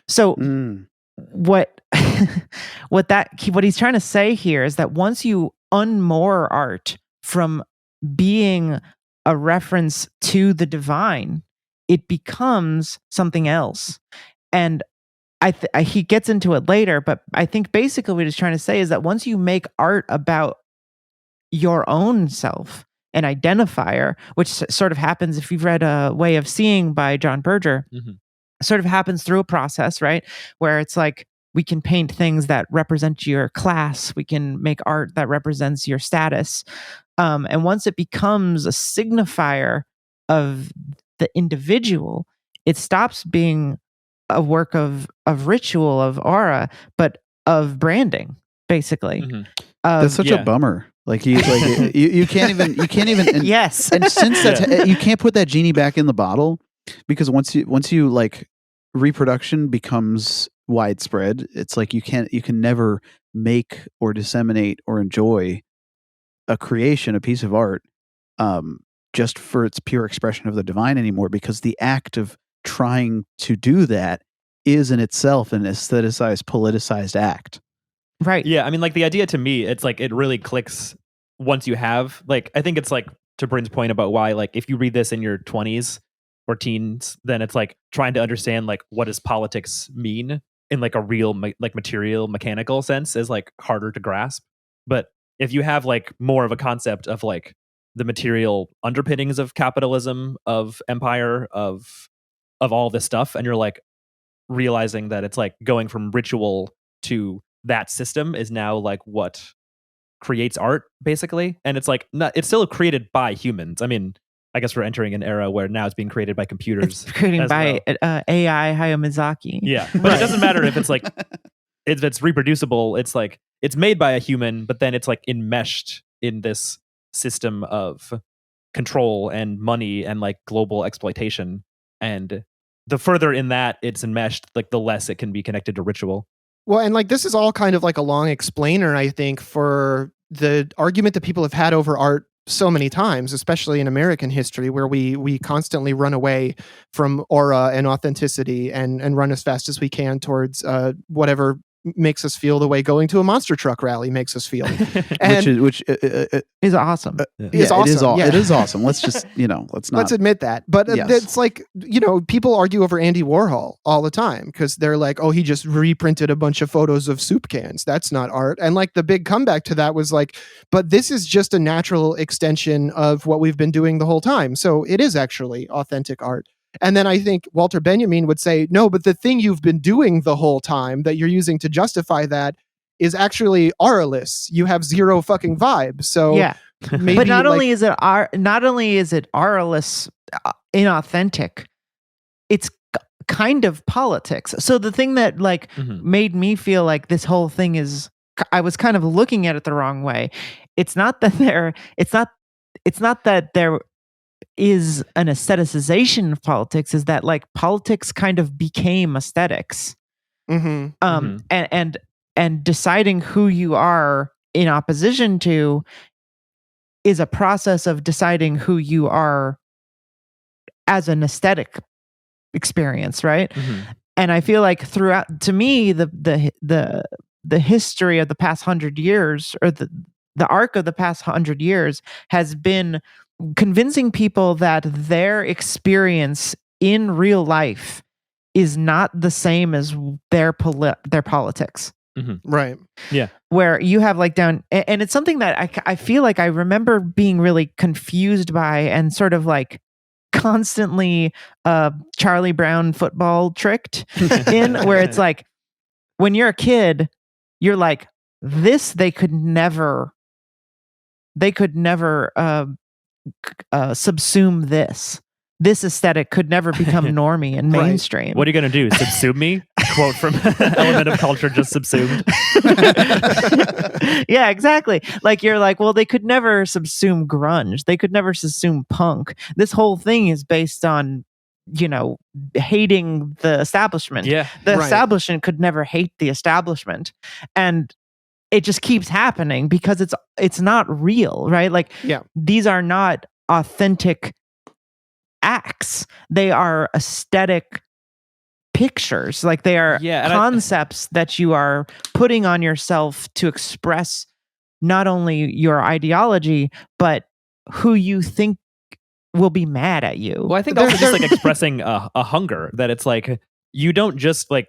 So what he's trying to say here is that once you unmoor art from being a reference to the divine, it becomes something else. And he gets into it later, but I think basically what he's trying to say is that once you make art about your own self, an identifier, which sort of happens if you've read A Way of Seeing by John Berger, sort of happens through a process, right? Where it's like we can paint things that represent your class. We can make art that represents your status. And once it becomes a signifier of the individual, it stops being a work of ritual, of aura, but of branding, basically. That's such a bummer. Like you can't even. And, yes. And since you can't put that genie back in the bottle, because once you like reproduction becomes widespread, it's like you can never make or disseminate or enjoy a creation, a piece of art, just for its pure expression of the divine anymore, because the act of trying to do that is in itself an aestheticized, politicized act. Right. Yeah, I mean, like the idea to me, it's like it really clicks once you have, like, I think it's like to Bryn's point about why, like, if you read this in your 20s or teens, then it's like trying to understand like what does politics mean in like a real like material mechanical sense is like harder to grasp. But if you have like more of a concept of like the material underpinnings of capitalism, of empire, of all this stuff, and you're like realizing that it's like going from ritual to that system is now like what creates art, basically. And it's like it's still created by humans. I mean, I guess we're entering an era where now it's being created by computers. It's created by AI Hayao Miyazaki. Yeah, but it doesn't matter if it's like if it's reproducible. It's like it's made by a human, but then it's like enmeshed in this system of control and money and like global exploitation. And the further in that it's enmeshed, like the less it can be connected to ritual. Well, and like this is all kind of like a long explainer, I think, for the argument that people have had over art so many times, especially in American history, where we constantly run away from aura and authenticity and run as fast as we can towards whatever makes us feel the way going to a monster truck rally makes us feel. And which is awesome. Is awesome. It is awesome. Let's just, let's admit that. But it's like, people argue over Andy Warhol all the time because they're like, oh, he just reprinted a bunch of photos of soup cans. That's not art. And like the big comeback to that was like, but this is just a natural extension of what we've been doing the whole time. So it is actually authentic art. And then I think Walter Benjamin would say, no, but the thing you've been doing the whole time that you're using to justify that is actually auraless. You have zero fucking vibe. So yeah, maybe but not only is it auraless, inauthentic, it's kind of politics. So the thing that like made me feel like this whole thing is, I was kind of looking at it the wrong way. It's not that there is an aestheticization of politics, is that like politics kind of became aesthetics. And deciding who you are in opposition to is a process of deciding who you are as an aesthetic experience, right? And I feel like throughout, to me, the history of the past 100 years, or the arc of the past 100 years, has been convincing people that their experience in real life is not the same as their politics. Right. Yeah. Where you have like down, and it's something that I feel like I remember being really confused by and sort of like constantly Charlie Brown football tricked in, where it's like when you're a kid, you're like, this they could never subsume this. This aesthetic could never become normie and mainstream. What are you going to do? Subsume me? Quote from Element of Culture, just subsumed. Yeah, exactly. Like you're like, well, they could never subsume grunge. They could never subsume punk. This whole thing is based on, hating the establishment. Yeah. The establishment could never hate the establishment. And it just keeps happening because it's not real, right? Like these are not authentic acts. They are aesthetic pictures. Like they are concepts that you are putting on yourself to express not only your ideology, but who you think will be mad at you. Well, I think also just like expressing a hunger, that it's like, you don't just like,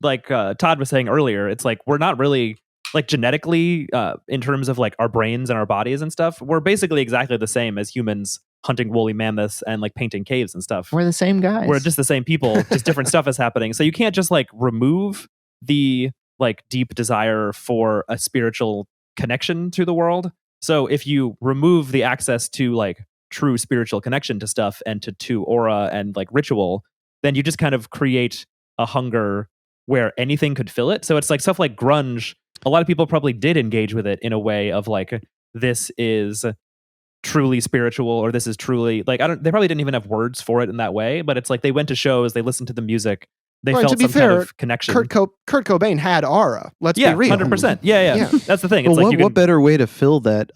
like Todd was saying earlier, it's like we're not really like genetically in terms of like our brains and our bodies and stuff, we're basically exactly the same as humans hunting woolly mammoths and like painting caves and stuff. We're the same guys. We're just the same people, just different stuff is happening. So you can't just like remove the like deep desire for a spiritual connection to the world. So if you remove the access to like true spiritual connection to stuff and to aura and like ritual, then you just kind of create a hunger where anything could fill it. So it's like stuff like grunge. A lot of people probably did engage with it in a way of like, this is truly spiritual, or this is truly like, they probably didn't even have words for it in that way, but it's like they went to shows, they listened to the music, they felt some kind of connection. Kurt Cobain had aura. Let's be real. 100%. Yeah. That's the thing. Well, It's like what better way to fill that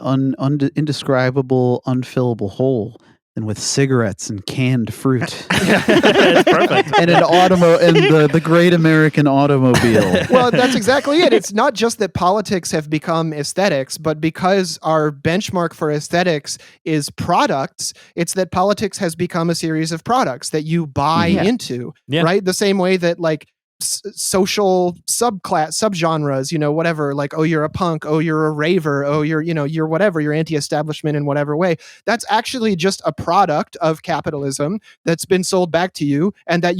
indescribable, unfillable hole than with cigarettes and canned fruit? It's perfect. And the great American automobile. Well, that's exactly it. It's not just that politics have become aesthetics, but because our benchmark for aesthetics is products, it's that politics has become a series of products that you buy into, right? The same way that like social subgenres, whatever, like, oh, you're a punk, oh, you're a raver, oh, you're whatever, you're anti-establishment in whatever way. That's actually just a product of capitalism that's been sold back to you, and that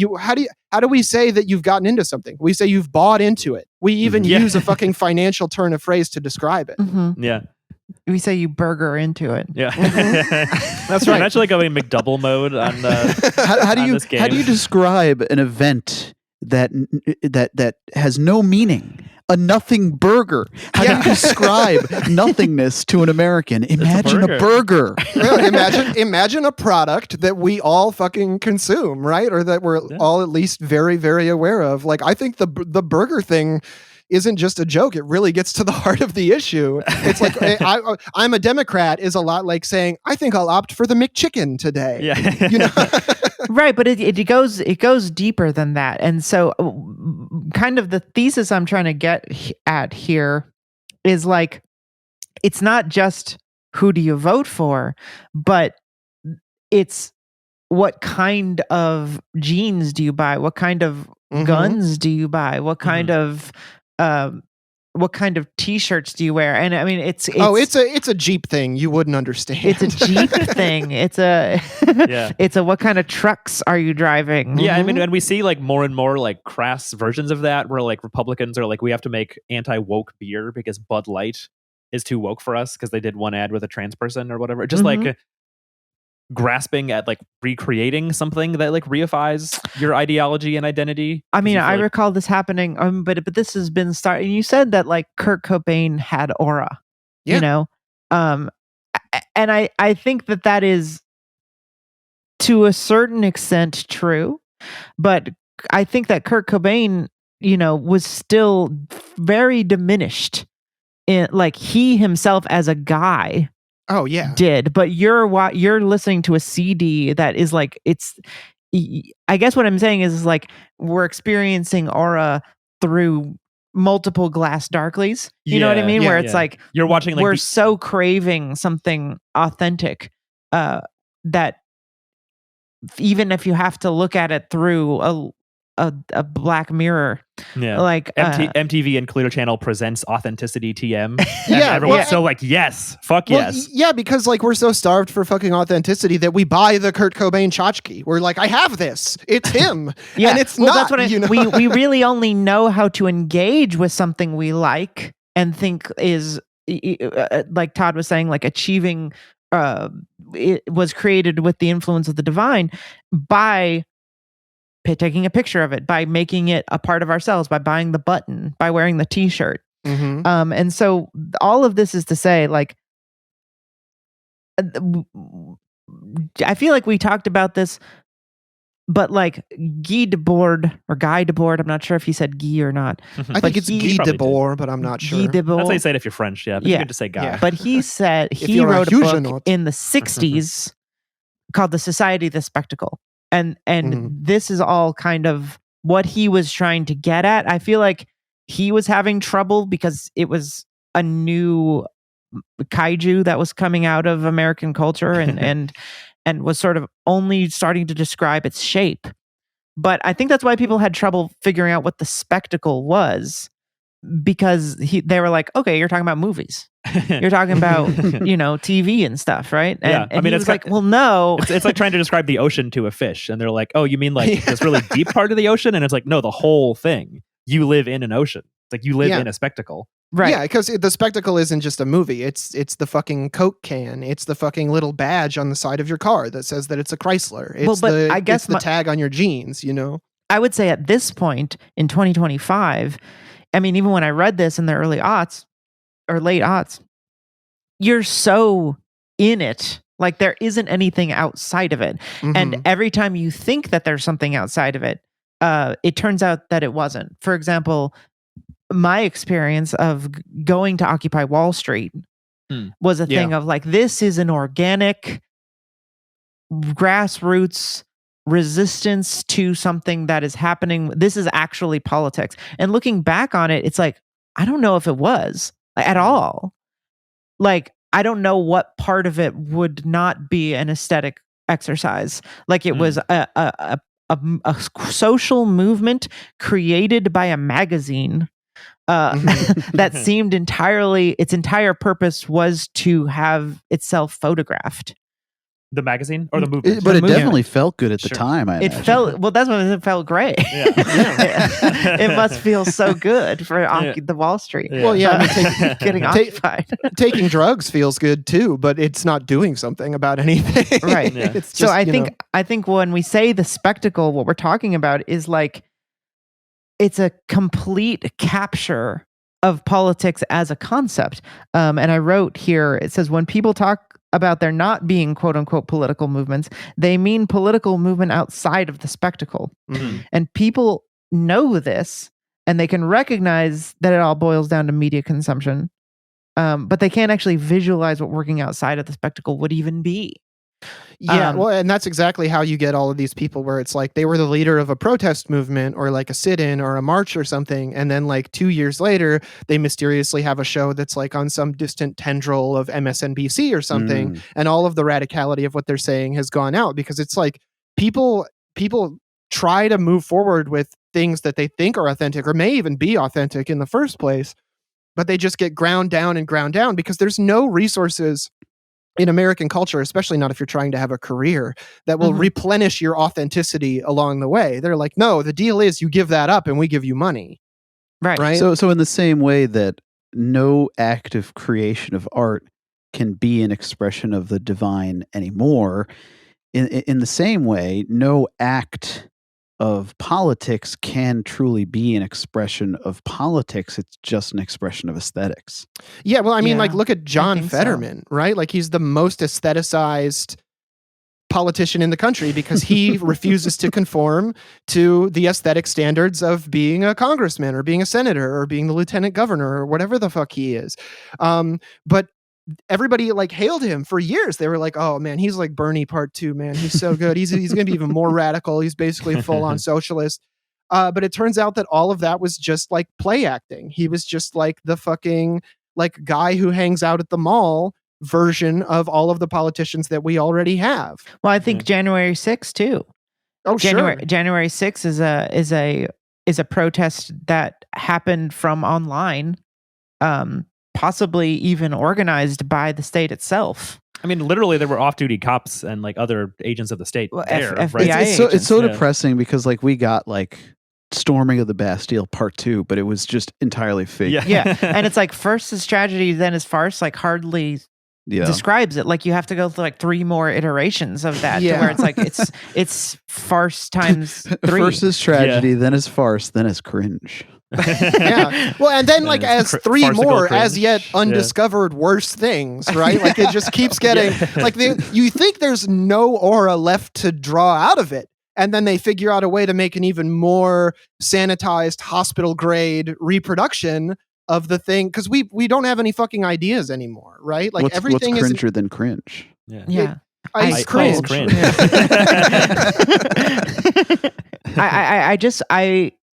how do we say that you've gotten into something? We say you've bought into it. We even use a fucking financial turn of phrase to describe it. Mm-hmm. Yeah. We say you burger into it. Yeah. That's right. I'm actually going McDouble mode on how do this game. How do you describe an event that has no meaning? A nothing burger. How do you describe nothingness to an American? Imagine a burger. Really, imagine a product that we all fucking consume, right? Or that we're all at least very, very aware of. Like, I think the burger thing isn't just a joke. It really gets to the heart of the issue. It's like, I'm a Democrat is a lot like saying, I think I'll opt for the McChicken today. Yeah. Right, but it goes deeper than that. And so kind of the thesis I'm trying to get at here is like, it's not just who do you vote for, but it's what kind of jeans do you buy? What kind of guns do you buy? What kind of t-shirts do you wear? And I mean, it's a Jeep thing. You wouldn't understand. It's a Jeep thing. It's a it's a what kind of trucks are you driving? Yeah, I mean, and we see like more and more like crass versions of that, where like Republicans are like, we have to make anti-woke beer because Bud Light is too woke for us because they did one ad with a trans person or whatever. Just like grasping at like recreating something that like reifies your ideology and identity. I mean, I recall this happening, but this has been started. You said that like Kurt Cobain had aura, and I think that is to a certain extent true, but I think that Kurt Cobain, was still very diminished in like he himself as a guy. Oh yeah, did, but you're listening to a CD that is like, it's, I guess what I'm saying is like we're experiencing aura through multiple glass darklies. You know what I mean? Where it's like you're watching, like we're so craving something authentic that even if you have to look at it through a black mirror, like MTV and Clear Channel presents Authenticity TM. Everyone's so like, yes, fuck yes. Yeah, because like we're so starved for fucking authenticity that we buy the Kurt Cobain tchotchke. We're like, I have this. It's him. And it's not. That's what we really only know how to engage with something we like and think is like Todd was saying, like achieving. It was created with the influence of the divine by taking a picture of it, by making it a part of ourselves, by buying the button, by wearing the t-shirt. And so all of this is to say, like, I feel like we talked about this, but like Guy Debord, I'm not sure if he said Guy or not. I think it's Guy Debord, but I'm not sure. Guy Debord. That's how you say it if you're French, but you can just say Guy. Yeah. But he said he wrote a book in the 60s called The Society of the Spectacle. And this is all kind of what he was trying to get at. I feel like he was having trouble because it was a new kaiju that was coming out of American culture and was sort of only starting to describe its shape. But I think that's why people had trouble figuring out what the spectacle was, because they were like, okay, you're talking about movies. You're talking about, TV and stuff, right? And, Yeah, I mean, he it's was like, well, no. It's like trying to describe the ocean to a fish, and they're like, oh, you mean like this really deep part of the ocean? And it's like, no, the whole thing. You live in an ocean. It's like you live in a spectacle. Right. Yeah, because the spectacle isn't just a movie. It's the fucking Coke can. It's the fucking little badge on the side of your car that says that it's a Chrysler. It's I guess it's the tag on your jeans, I would say at this point in 2025, I mean, even when I read this in the early aughts or late aughts, you're so in it. Like there isn't anything outside of it. Mhm. And every time you think that there's something outside of it, it turns out that it wasn't. For example, my experience of going to Occupy Wall Street was a thing of like, this is an organic grassroots resistance to something that is happening. This is actually politics. And looking back on it, it's like, I don't know if it was at all. Like, I don't know what part of it would not be an aesthetic exercise. Like it was a social movement created by a magazine that seemed its entire purpose was to have itself photographed. The magazine or the movement? But The it movement. definitely felt good at the Sure. time. I It imagine. felt that's what it felt great. Yeah. It must feel so good for the Wall Street. Yeah. Well, yeah, I mean, getting occupied. taking drugs feels good too, but it's not doing something about anything. Right. Yeah. It's just, So I think when we say the spectacle, what we're talking about is like it's a complete capture of politics as a concept. And I wrote here, it says, when people talk about there not being quote unquote political movements, they mean political movement outside of the spectacle. Mhm. And people know this and they can recognize that it all boils down to media consumption. But they can't actually visualize what working outside of the spectacle would even be. Yeah, well, and that's exactly how you get all of these people where it's like they were the leader of a protest movement or like a sit-in or a march or something, and then like 2 years later, they mysteriously have a show that's like on some distant tendril of MSNBC or something, and all of the radicality of what they're saying has gone out because it's like people try to move forward with things that they think are authentic or may even be authentic in the first place, but they just get ground down because there's no resources in American culture, especially not if you're trying to have a career, that will replenish your authenticity along the way. They're like, no, the deal is you give that up and we give you money. Right. So in the same way that no active creation of art can be an expression of the divine anymore, in the same way, no act of politics can truly be an expression of politics. It's just an expression of aesthetics. Yeah, well, I mean, Yeah, like, look at John think so. Fetterman, right? Like, he's the most aestheticized politician in the country because he refuses to conform to the aesthetic standards of being a congressman or being a senator or being the lieutenant governor or whatever the fuck he is. But everybody like hailed him for years. They were like, oh man, he's like Bernie part 2, man. He's so good. He's going to be even more radical. He's basically a full on socialist. But it turns out that all of that was just like play acting. He was just like the fucking like guy who hangs out at the mall version of all of the politicians that we already have. Well, I think January 6th too. Oh, sure. January 6th is a protest that happened from online. Possibly even organized by the state itself. I mean, literally, there were off-duty cops and like other agents of the state there. FBI right? It's so Yeah. depressing because like we got like Storming of the Bastille Part 2, but it was just entirely fake. Yeah. And it's like first is tragedy, then is farce, like hardly describes it. Like you have to go through like 3 more iterations of that to where it's like it's farce times 3. First is tragedy, then is farce, then is cringe. Yeah. Well, and then like as 3 farcical more cringe. as yet undiscovered worse things, right? Like it just keeps getting like you think there's no aura left to draw out of it. And then they figure out a way to make an even more sanitized hospital grade reproduction of the thing because we don't have any fucking ideas anymore, right? Like everything what's is cringer than cringe. Yeah. ice cringe.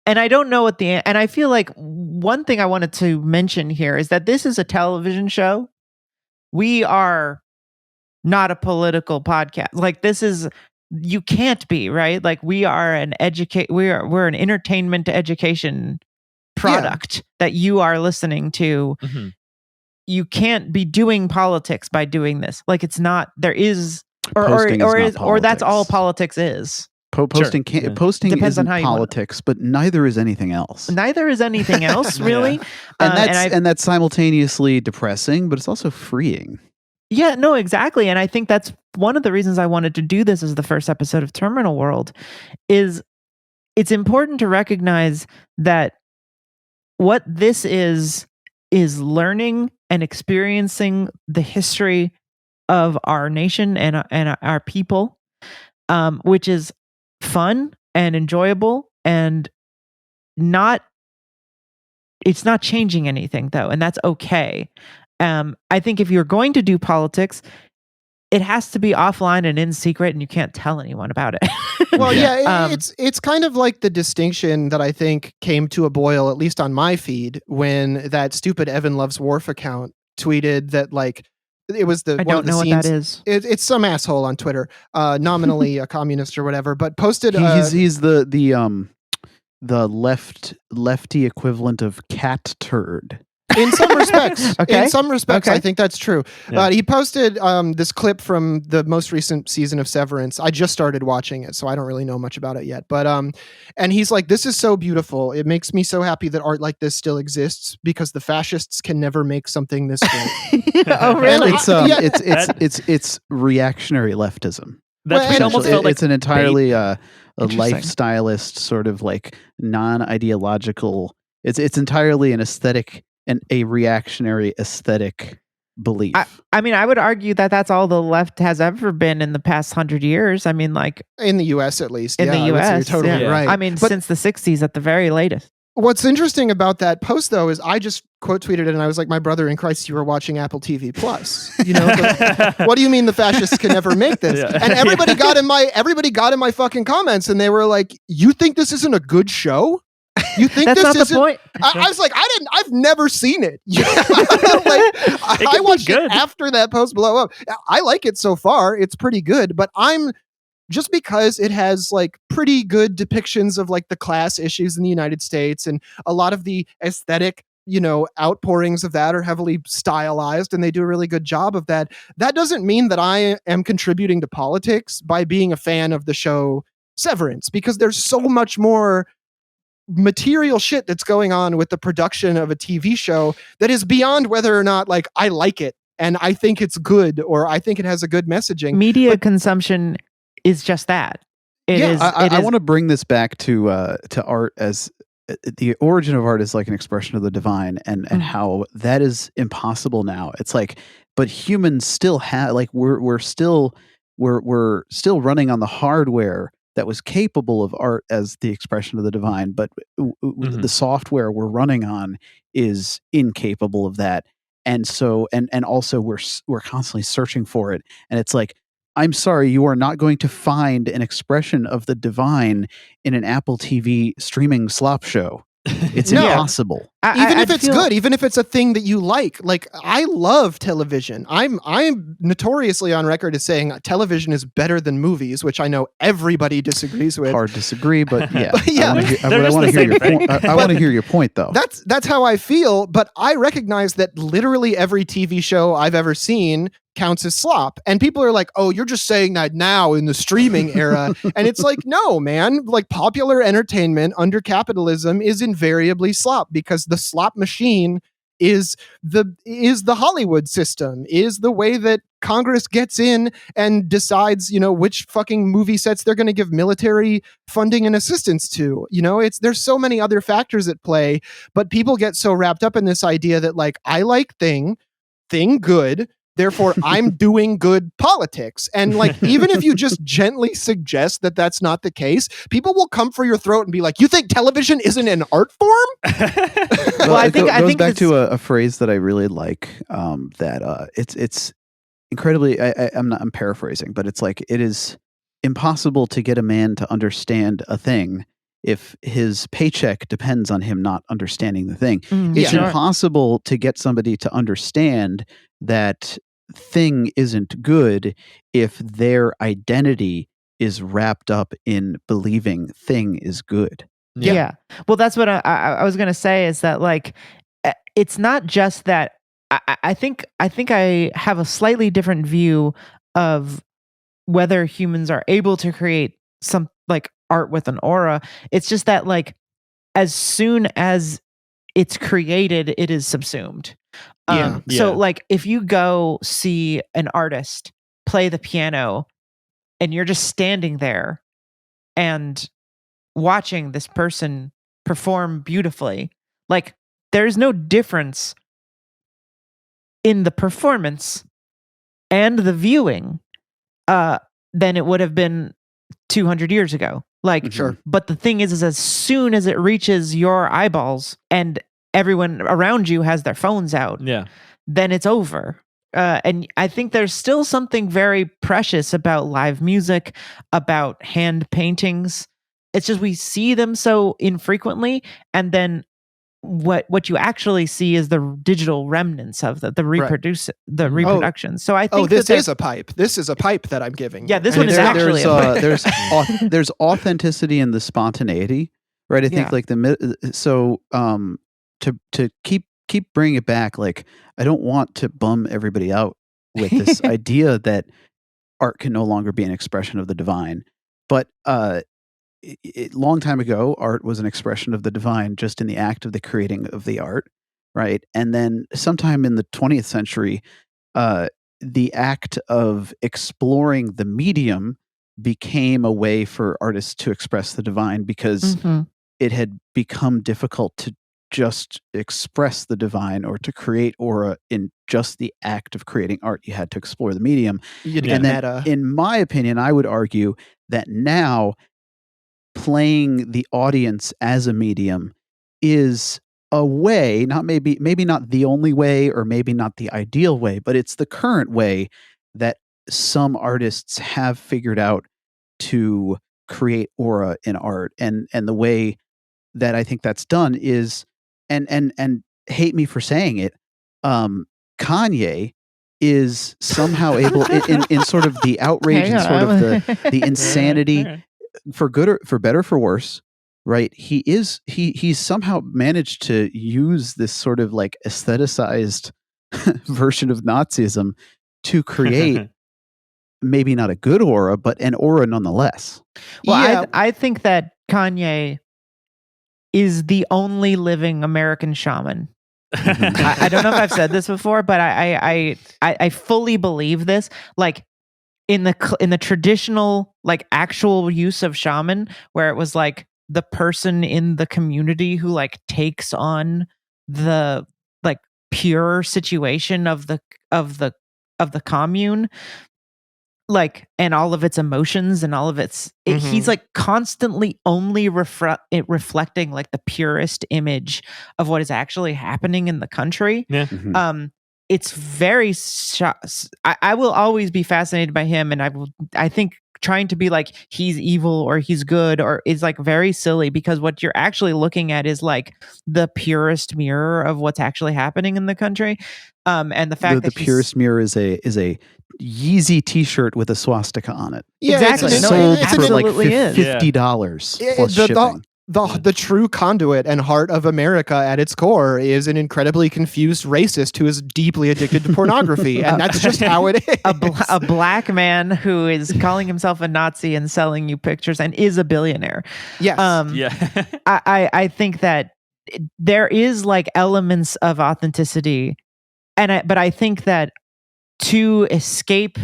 And I don't know what and I feel like one thing I wanted to mention here is that this is a television show. We are not a political podcast. Like this is, you can't be, right? Like we are we're an entertainment education product that you are listening to. Mhm. You can't be doing politics by doing this. Like it's not. There is, Posting is not or that's all politics. politics is. Posting Sure. Yeah. posting Depends on isn't how you wanna- politics, but neither is anything else. Neither is anything else, really. And that's simultaneously depressing, but it's also freeing. Yeah, no, exactly. And I think that's one of the reasons I wanted to do this as the first episode of Terminal World. Is it's important to recognize that what this is learning and experiencing the history of our nation and our people, which is fun and enjoyable and it's not changing anything though, and that's okay. I think if you're going to do politics, it has to be offline and in secret, and you can't tell anyone about it. Well, it's kind of like the distinction that I think came to a boil, at least on my feed, when that stupid Evan Loves Wharf account tweeted that like it was the I don't know what that is. It's some asshole on Twitter, nominally a communist or whatever, but posted. He's the lefty equivalent of cat turd. In some respects, Okay. I think that's true. Yeah. He posted this clip from the most recent season of Severance. I just started watching it, so I don't really know much about it yet. But and he's like, "This is so beautiful. It makes me so happy that art like this still exists because the fascists can never make something this great." Oh, really? It's reactionary leftism. That's Well, almost felt like It's an entirely a Interesting. lifestylist sort of like non-ideological. It's entirely an aesthetic and a reactionary aesthetic belief. I mean, I would argue that that's all the left has ever been in the past 100 years. I mean, like In the U.S. at least. in Yeah, the I would say U.S. You're totally yeah. right. I mean, But since the 60s at the very latest. what's interesting about that post, though, is I just quote tweeted it and I was like, "My brother in Christ, you were watching Apple TV Plus." You know, what do you mean the fascists can never make this? Yeah. And everybody got in my fucking comments and they were like, "You think this isn't a good show? You think That's this not the isn't?" point. I was like, I've never seen it. I can be watched good. it after that post blow up. I like it so far. It's pretty good, but just because it has like pretty good depictions of like the class issues in the United States and a lot of the aesthetic, outpourings of that are heavily stylized and they do a really good job of that. That doesn't mean that I am contributing to politics by being a fan of the show Severance, because there's so much more material shit that's going on with the production of a TV show that is beyond whether or not like I like it and I think it's good or I think it has a good messaging. Media consumption is just that. It Yeah, is. I want to bring this back to art as the origin of art is like an expression of the divine, and how that is impossible now. It's like, but humans still have like we're still running on the hardware that was capable of art as the expression of the divine, but the software we're running on is incapable of that. And so, and also we're constantly searching for it. And it's like, I'm sorry, you are not going to find an expression of the divine in an Apple TV streaming slop show. It's No. impossible. Even if it's good, even if it's a thing that you like I love television. I'm notoriously on record as saying television is better than movies, which I know everybody disagrees with. Hard to disagree, but yeah. Yeah. I want to hear your point. I want to hear your point, though. That's how I feel, but I recognize that literally every TV show I've ever seen counts as slop. And people are like, "Oh, you're just saying that now in the streaming era." And it's like, no, man, like popular entertainment under capitalism is invariably slop, because the slop machine is the Hollywood system, is the way that Congress gets in and decides, which fucking movie sets they're going to give military funding and assistance to. There's so many other factors at play, but people get so wrapped up in this idea that like, I like thing good, therefore I'm doing good politics. And like, even if you just gently suggest that that's not the case, people will come for your throat and be like, "You think television isn't an art form?" Well, I it think goes back it's- to a phrase that I really like. That it's incredibly. I'm paraphrasing, but it's like, it is impossible to get a man to understand a thing if his paycheck depends on him not understanding the thing. It's Yeah. impossible to get somebody to understand that thing isn't good if their identity is wrapped up in believing thing is good. Yeah. Well, that's what I was gonna say is that like it's not just that. I think I have a slightly different view of whether humans are able to create some like art with an aura. It's just that like as soon as it's created, it is subsumed. Yeah. So Yeah. like if you go see an artist play the piano and you're just standing there and watching this person perform beautifully, like there's no difference in the performance and the viewing than it would have been 200 years ago. Like, Sure. but the thing is as soon as it reaches your eyeballs and everyone around you has their phones out, Yeah. then it's over. And I think there's still something very precious about live music, about hand paintings. It's just we see them so infrequently, and then what you actually see is the digital remnants of the reproduction. So I think this that is a pipe. This is a pipe that I'm giving. Yeah, you. this And one is there- actually there's authenticity in the spontaneity, right? I think Yeah. like to keep bringing it back, like I don't want to bum everybody out with this idea that art can no longer be an expression of the divine, but long time ago, art was an expression of the divine just in the act of the creating of the art, right? And then sometime in the 20th century, the act of exploring the medium became a way for artists to express the divine because Mhm. it had become difficult to just express the divine or to create aura in just the act of creating art. You had to explore the medium. You'd Yeah. get And then, meta. in my opinion, I would argue that now playing the audience as a medium is a way, maybe not the only way or maybe not the ideal way, but it's the current way that some artists have figured out to create aura in art. And the way that I think that's done is and hate me for saying it, Kanye is somehow able in sort of the outrage Hang and sort of on. the insanity, Okay. for good or for better or for worse, right? He's somehow managed to use this sort of like aestheticized version of Nazism to create maybe not a good aura, but an aura nonetheless. Well, Yeah. I think that Kanye is the only living American shaman. I don't know if I've said this before, but I fully believe this. Like in the traditional like actual use of shaman, where it was like the person in the community who like takes on the like pure situation of the commune, like, and all of its emotions and all of its he's Mhm. like constantly only reflecting like the purest image of what is actually happening in the country. Yeah. Mhm. It's very I will always be fascinated by him, and I think trying to be like he's evil or he's good or is like very silly, because what you're actually looking at is like the purest mirror of what's actually happening in the country. And the fact The that he's purest mirror is a Yeezy T-shirt with a swastika on it. Yeah, Exactly. It's, No, an- it it's Sold an- for like absolutely is. $50 Yeah, plus shipping. the true conduit and heart of America at its core is an incredibly confused racist who is deeply addicted to pornography, and that's just how it is. a black man who is calling himself a Nazi and selling you pictures and is a billionaire. Yes. Yeah. I think that there is like elements of authenticity, but I think that to escape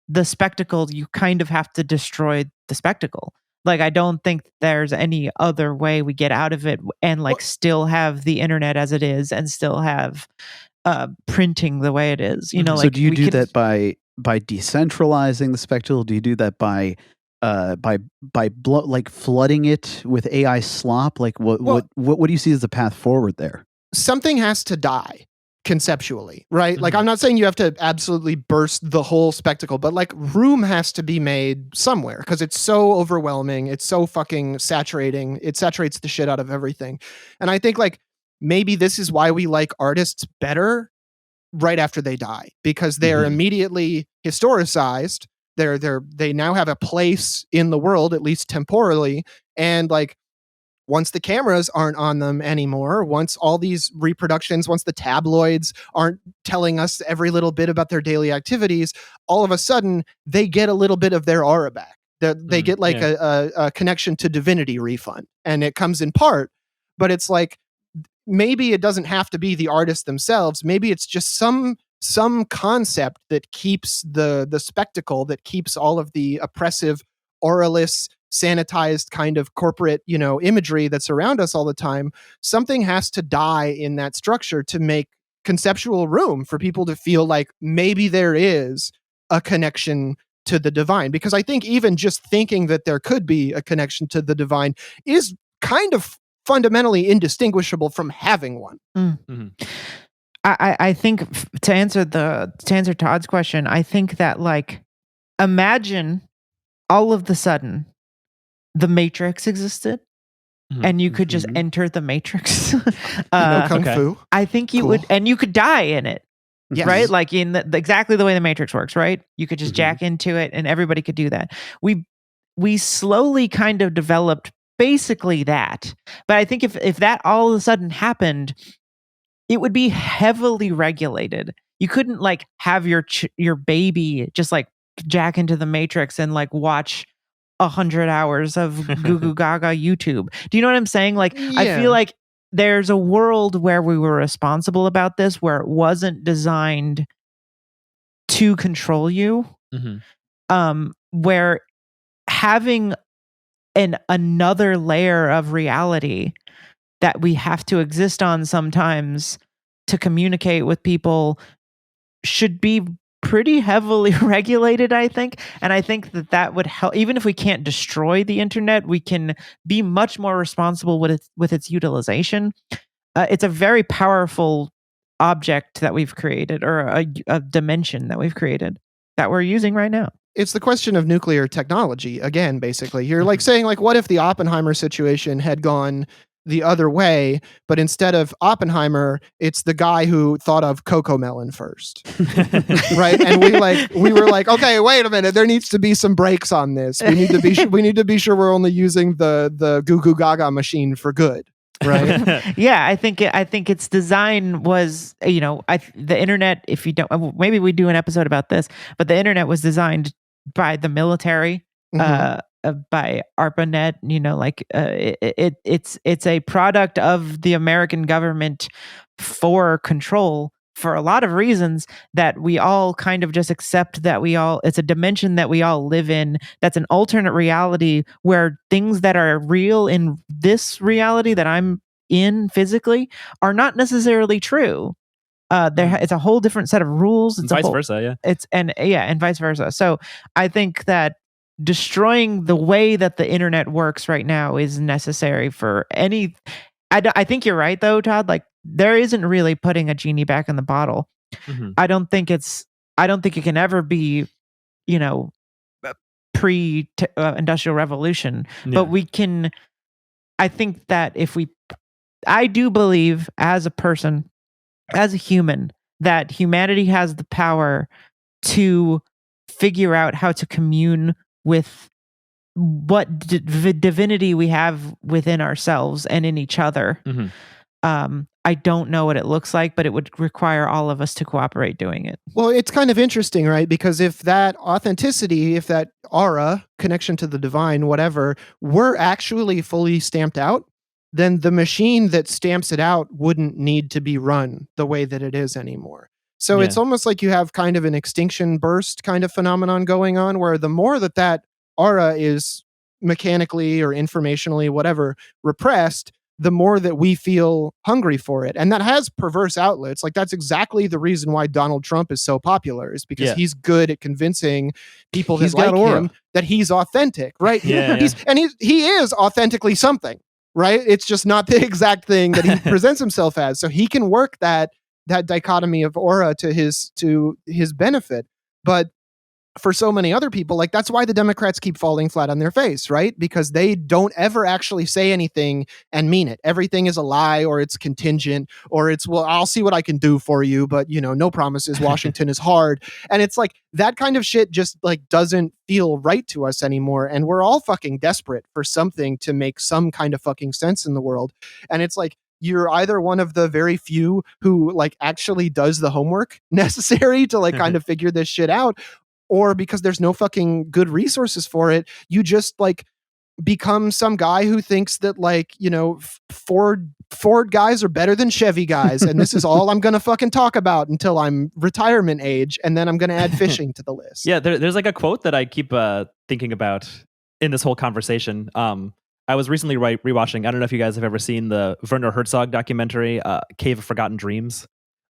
the spectacle, you kind of have to destroy the spectacle. Like, I don't think there's any other way we get out of it and like still have the internet as it is and still have printing the way it is. You know, So like do you we do could- that by decentralizing the spectacle? Do you do that by like flooding it with AI slop? Like what do you see as the path forward there? Something has to die conceptually, right? Like, I'm not saying you have to absolutely burst the whole spectacle, but like room has to be made somewhere because it's so overwhelming. It's so fucking saturating. It saturates the shit out of everything. And I think like maybe this is why we like artists better right after they die, because they're Mhm. immediately historicized. They now have a place in the world, at least temporally. And like, once the cameras aren't on them anymore, once all these reproductions, once the tabloids aren't telling us every little bit about their daily activities, all of a sudden they get a little bit of their aura back. They get like a connection to divinity refund, and it comes in part, but it's like, maybe it doesn't have to be the artists themselves. Maybe it's just some concept that keeps the spectacle, that keeps all of the oppressive, auraless, sanitized kind of corporate, imagery that's around us all the time. Something has to die in that structure to make conceptual room for people to feel like maybe there is a connection to the divine. Because I think even just thinking that there could be a connection to the divine is kind of fundamentally indistinguishable from having one. Mm-hmm. I think to answer Todd's question, I think that, like, imagine all of the sudden the Matrix existed, and you could just enter the Matrix. Kung fu. I think you would, and you could die in it. Yes. Right? Like in exactly the way the Matrix works, right? You could just jack into it and everybody could do that. We slowly kind of developed basically that. But I think if that all of a sudden happened, it would be heavily regulated. You couldn't like have your baby just like jack into the Matrix and like watch 100 hours of goo goo gaga YouTube. Do you know what I'm saying? Like, I feel like there's a world where we were responsible about this, where it wasn't designed to control you, where having another layer of reality that we have to exist on sometimes to communicate with people should be pretty heavily regulated, I think. And I think that would help. Even if we can't destroy the internet, we can be much more responsible with its utilization. It's a very powerful object that we've created, or a dimension that we've created that we're using right now. It's the question of nuclear technology again. Basically, you're like saying, like, what if the Oppenheimer situation had gone the other way, but instead of Oppenheimer, it's the guy who thought of Cocomelon first, right? And we were like, okay, wait a minute, there needs to be some brakes on this. We need to be sure we're only using the Goo Goo Gaga machine for good, right? Yeah, I think its design was, the internet. If you don't, maybe we do an episode about this, but the internet was designed by the military. By ARPANET, it's a product of the American government for control for a lot of reasons that we all kind of just accept that it's a dimension that we all live in. That's an alternate reality where things that are real in this reality that I'm in physically are not necessarily true. It's a whole different set of rules. It's vice versa, yeah. And vice versa. So I think that destroying the way that the internet works right now is necessary for any. I think you're right though, Todd. Like, there isn't really putting a genie back in the bottle. I don't think it can ever be, pre-industrial revolution. But we can. I think that I do believe as a person, as a human, that humanity has the power to figure out how to commune with what divinity we have within ourselves and in each other. I don't know what it looks like, but it would require all of us to cooperate doing it. Well, it's kind of interesting, right? Because if that authenticity, if that aura, connection to the divine, whatever, were actually fully stamped out, then the machine that stamps it out wouldn't need to be run the way that it is anymore. So it's almost like you have kind of an extinction burst kind of phenomenon going on, where the more that aura is mechanically or informationally, whatever, repressed, the more that we feel hungry for it. And that has perverse outlets. Like, that's exactly the reason why Donald Trump is so popular, is because he's good at convincing people that like him that he's authentic, right? He is authentically something, right? It's just not the exact thing that he presents himself as. So he can work that dichotomy of aura to his benefit. But for so many other people, like that's why the Democrats keep falling flat on their face, right? Because they don't ever actually say anything and mean it. Everything is a lie, or it's contingent, or it's, well, I'll see what I can do for you, but no promises. Washington is hard. And it's like that kind of shit just like doesn't feel right to us anymore. And we're all fucking desperate for something to make some kind of fucking sense in the world. And it's like, you're either one of the very few who like actually does the homework necessary to like kind of figure this shit out, or because there's no fucking good resources for it, you just like become some guy who thinks that like, Ford guys are better than Chevy guys. And this is all I'm going to fucking talk about until I'm retirement age. And then I'm going to add fishing to the list. Yeah, there's like a quote that I keep thinking about in this whole conversation. I was recently rewatching, I don't know if you guys have ever seen the Werner Herzog documentary, Cave of Forgotten Dreams.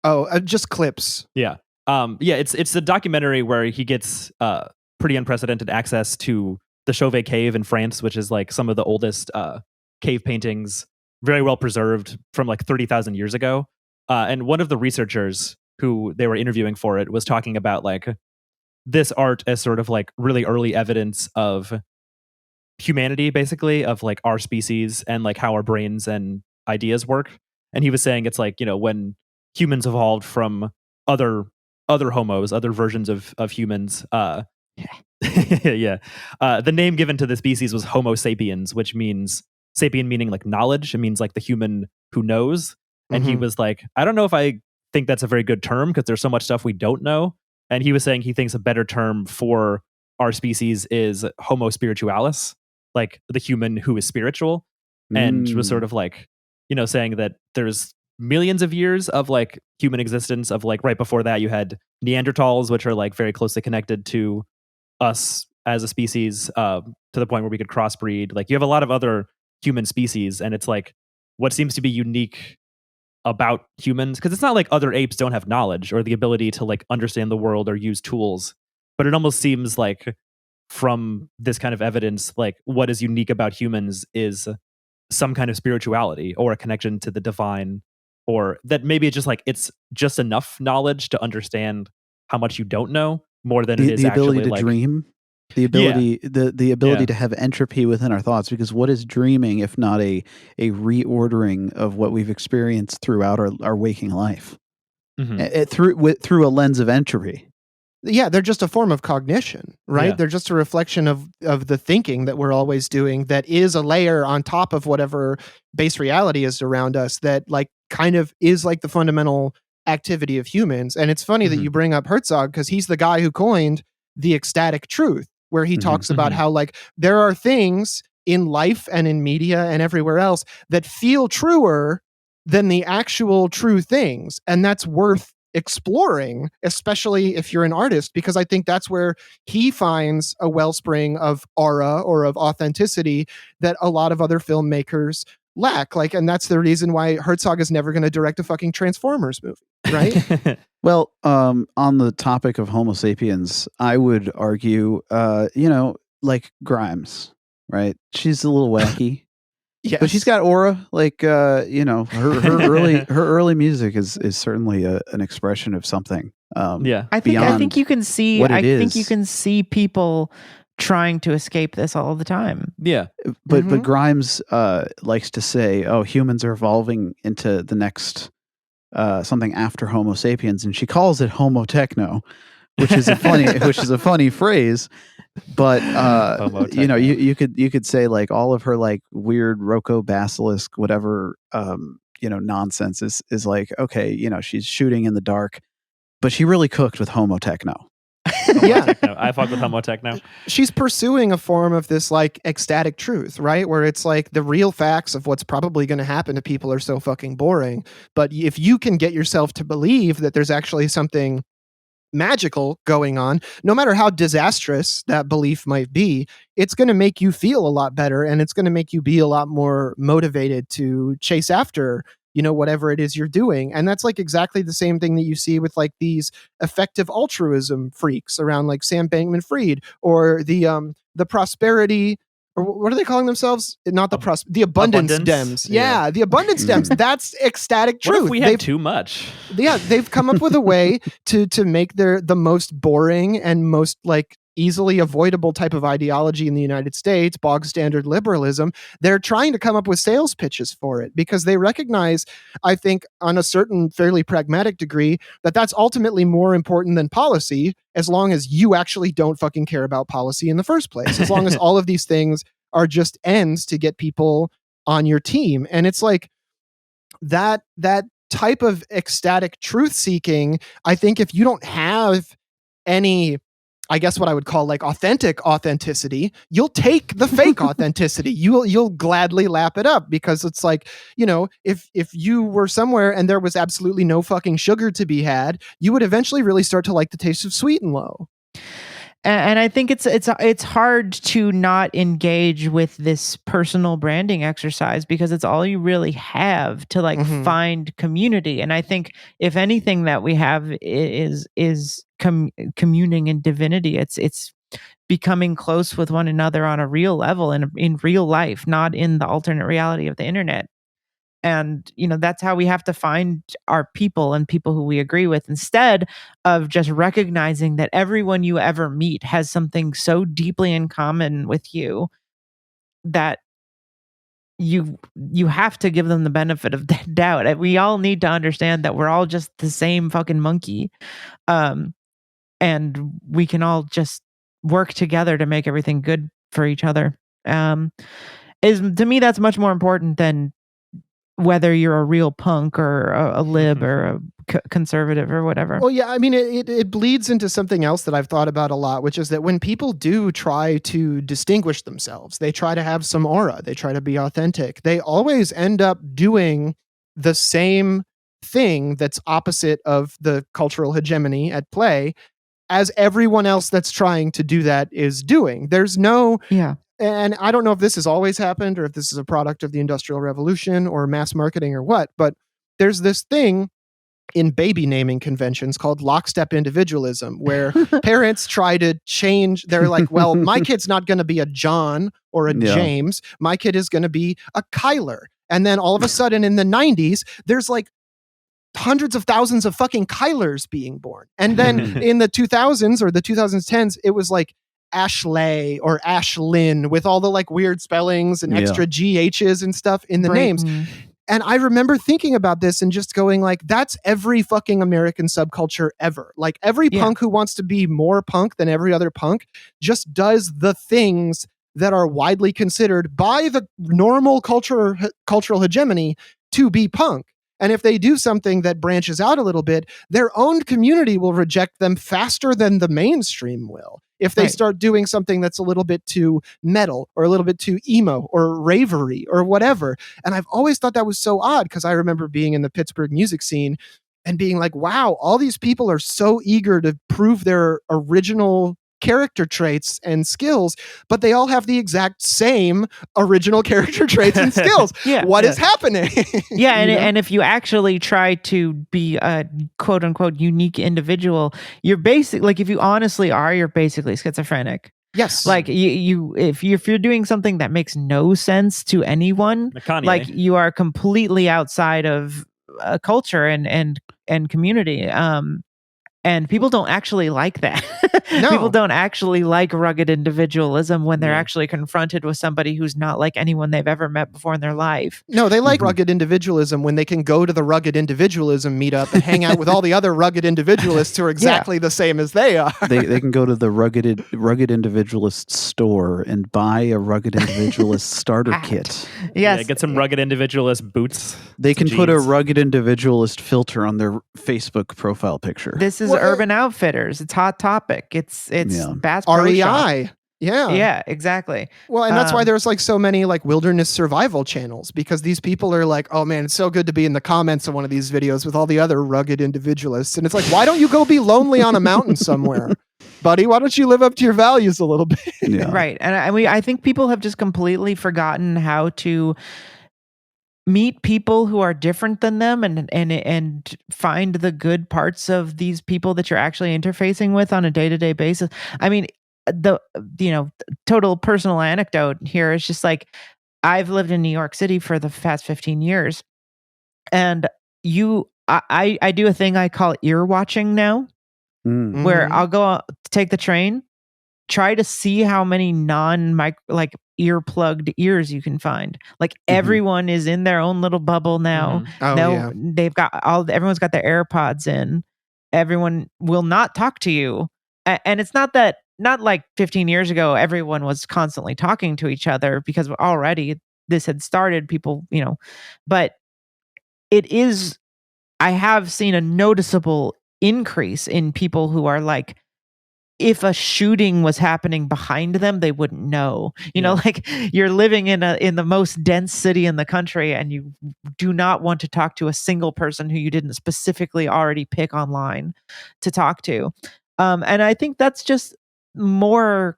Oh, just clips. Yeah. It's a documentary where he gets pretty unprecedented access to the Chauvet Cave in France, which is like some of the oldest cave paintings, very well preserved from like 30,000 years ago. And one of the researchers who they were interviewing for it was talking about like this art as sort of like really early evidence of humanity, basically, of like our species and like how our brains and ideas work. And he was saying it's like, when humans evolved from other homos, other versions of humans. The name given to the species was Homo sapiens, which means sapien meaning like knowledge. It means like the human who knows. And he was like, I don't know if I think that's a very good term because there's so much stuff we don't know. And he was saying he thinks a better term for our species is Homo spiritualis, like the human who is spiritual, and was sort of like, saying that there's millions of years of like human existence, of like right before that you had Neanderthals, which are like very closely connected to us as a species, to the point where we could crossbreed. Like you have a lot of other human species, and it's like what seems to be unique about humans, because it's not like other apes don't have knowledge or the ability to like understand the world or use tools, but it almost seems like from this kind of evidence, like what is unique about humans is some kind of spirituality or a connection to the divine, or that maybe it's just like it's just enough knowledge to understand how much you don't know, more than it is the ability actually to like dream, the ability to have entropy within our thoughts. Because what is dreaming if not a reordering of what we've experienced throughout our waking life, through a lens of entropy? Yeah, they're just a form of cognition, right? Yeah. They're just a reflection of the thinking that we're always doing, that is a layer on top of whatever base reality is around us, that like kind of is like the fundamental activity of humans. And it's funny that you bring up Herzog, because he's the guy who coined the ecstatic truth, where he talks about how like there are things in life and in media and everywhere else that feel truer than the actual true things. And that's worth exploring, especially if you're an artist, because I think that's where he finds a wellspring of aura or of authenticity that a lot of other filmmakers lack. Like, and that's the reason why Herzog is never going to direct a fucking Transformers movie, right? Well, on the topic of Homo sapiens, I would argue, like Grimes, right? She's a little wacky. Yes. But she's got aura, like her early music is certainly an expression of something. I think you can see. I think you can see people trying to escape this all the time. Yeah, but Grimes likes to say, "Oh, humans are evolving into the next something after Homo sapiens," and she calls it Homo techno, which is a funny phrase. But you could say like all of her like weird Rocco basilisk whatever nonsense is like, okay, she's shooting in the dark, but she really cooked with Homo techno. Techno. I fuck with Homo techno. She's pursuing a form of this like ecstatic truth, right? Where it's like the real facts of what's probably going to happen to people are so fucking boring. But if you can get yourself to believe that there's actually something magical going on, no matter how disastrous that belief might be, it's going to make you feel a lot better, and it's going to make you be a lot more motivated to chase after whatever it is you're doing. And that's like exactly the same thing that you see with like these effective altruism freaks around like Sam Bankman-Fried, or the prosperity or what are they calling themselves? Not the abundance Abundance? Dems. Yeah, the abundance Dems. That's ecstatic truth. What if we have too much? Yeah, they've come up with a way to make the most boring and most like easily avoidable type of ideology in the United States, bog standard liberalism. They're trying to come up with sales pitches for it because they recognize, I think, on a certain fairly pragmatic degree, that that's ultimately more important than policy, as long as you actually don't fucking care about policy in the first place. As long as all of these things are just ends to get people on your team. And it's like that type of ecstatic truth seeking, I think if you don't have any, I guess what I would call like authentic authenticity, you'll take the fake authenticity. You'll gladly lap it up because it's like, you know, if you were somewhere and there was absolutely no fucking sugar to be had, you would eventually really start to like the taste of sweet and low. And I think it's hard to not engage with this personal branding exercise because it's all you really have to like find community. And I think if anything that we have is communing in divinity. It's becoming close with one another on a real level and in real life, not in the alternate reality of the internet. And, you know, that's how we have to find our people and people who we agree with instead of just recognizing that everyone you ever meet has something so deeply in common with you that you have to give them the benefit of the doubt. We all need to understand that we're all just the same fucking monkey. And we can all just work together to make everything good for each other. To me, that's much more important than whether you're a real punk or a lib or a conservative or whatever. Well, yeah, I mean, it bleeds into something else that I've thought about a lot, which is that when people do try to distinguish themselves, they try to have some aura, they try to be authentic, they always end up doing the same thing that's opposite of the cultural hegemony at play as everyone else that's trying to do that is doing. There's no... Yeah. And I don't know if this has always happened or if this is a product of the Industrial Revolution or mass marketing or what, but there's this thing in baby naming conventions called lockstep individualism, where parents try to change. They're like, well, my kid's not going to be a John or a James. My kid is going to be a Kyler. And then all of a sudden in the 90s, there's like hundreds of thousands of fucking Kylers being born. And then in the 2000s or the 2010s, it was like Ashley or Ashlyn with all the like weird spellings and extra GHs and stuff in the names. And I remember thinking about this and just going like, that's every fucking American subculture ever. Like every punk who wants to be more punk than every other punk just does the things that are widely considered by the normal cultural hegemony to be punk. And if they do something that branches out a little bit, their own community will reject them faster than the mainstream will. If they start doing something that's a little bit too metal or a little bit too emo or ravery or whatever. And I've always thought that was so odd because I remember being in the Pittsburgh music scene and being like, wow, all these people are so eager to prove their original character traits and skills, but they all have the exact same original character traits and skills. What is happening? And if you actually try to be a quote unquote unique individual, you're basically like, if you honestly are, you're basically schizophrenic. Yes. Like if you're doing something that makes no sense to anyone, like you are completely outside of a culture and community. And people don't actually like that. No. People don't actually like rugged individualism when they're actually confronted with somebody who's not like anyone they've ever met before in their life. No, they like rugged individualism when they can go to the rugged individualism meetup and hang out with all the other rugged individualists who are exactly the same as they are. They can go to the rugged individualist store and buy a rugged individualist starter kit. Yes. Get some rugged individualist boots. They can put a rugged individualist filter on their Facebook profile picture. This is Urban Outfitters. It's Hot Topic. It's Bass Pro REI. Shop. Yeah. Yeah, exactly. Well, and that's why there's like so many like wilderness survival channels, because these people are like, oh man, it's so good to be in the comments of one of these videos with all the other rugged individualists. And it's like, why don't you go be lonely on a mountain somewhere? Buddy, why don't you live up to your values a little bit? Right. And I think people have just completely forgotten how to meet people who are different than them and find the good parts of these people that you're actually interfacing with on a day-to-day basis. I mean, total personal anecdote here is just like, I've lived in New York City for the past 15 years, and I do a thing I call ear watching now, where Mhm. I'll go out, take the train, try to see how many like ear-plugged ears you can find. Like everyone is in their own little bubble now. Oh, No, yeah. everyone's got their AirPods in. Everyone will not talk to you. And it's not like 15 years ago, everyone was constantly talking to each other because already this had started, people, but I have seen a noticeable increase in people who are like, if a shooting was happening behind them, they wouldn't know. Like you're living in the most dense city in the country, and you do not want to talk to a single person who you didn't specifically already pick online to talk to. And I think that's just more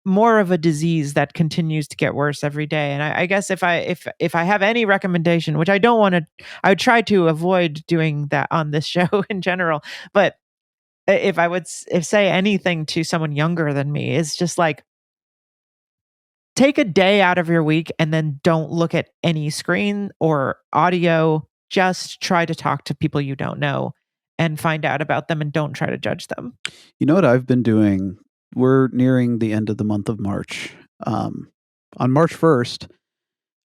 of a disease that continues to get worse every day. And I guess if I have any recommendation, which I don't want to, I would try to avoid doing that on this show in general, but if I would say anything to someone younger than me, is just like, take a day out of your week and then don't look at any screen or audio. Just try to talk to people you don't know and find out about them, and don't try to judge them. You know what I've been doing? We're nearing the end of the month of March. On March 1st,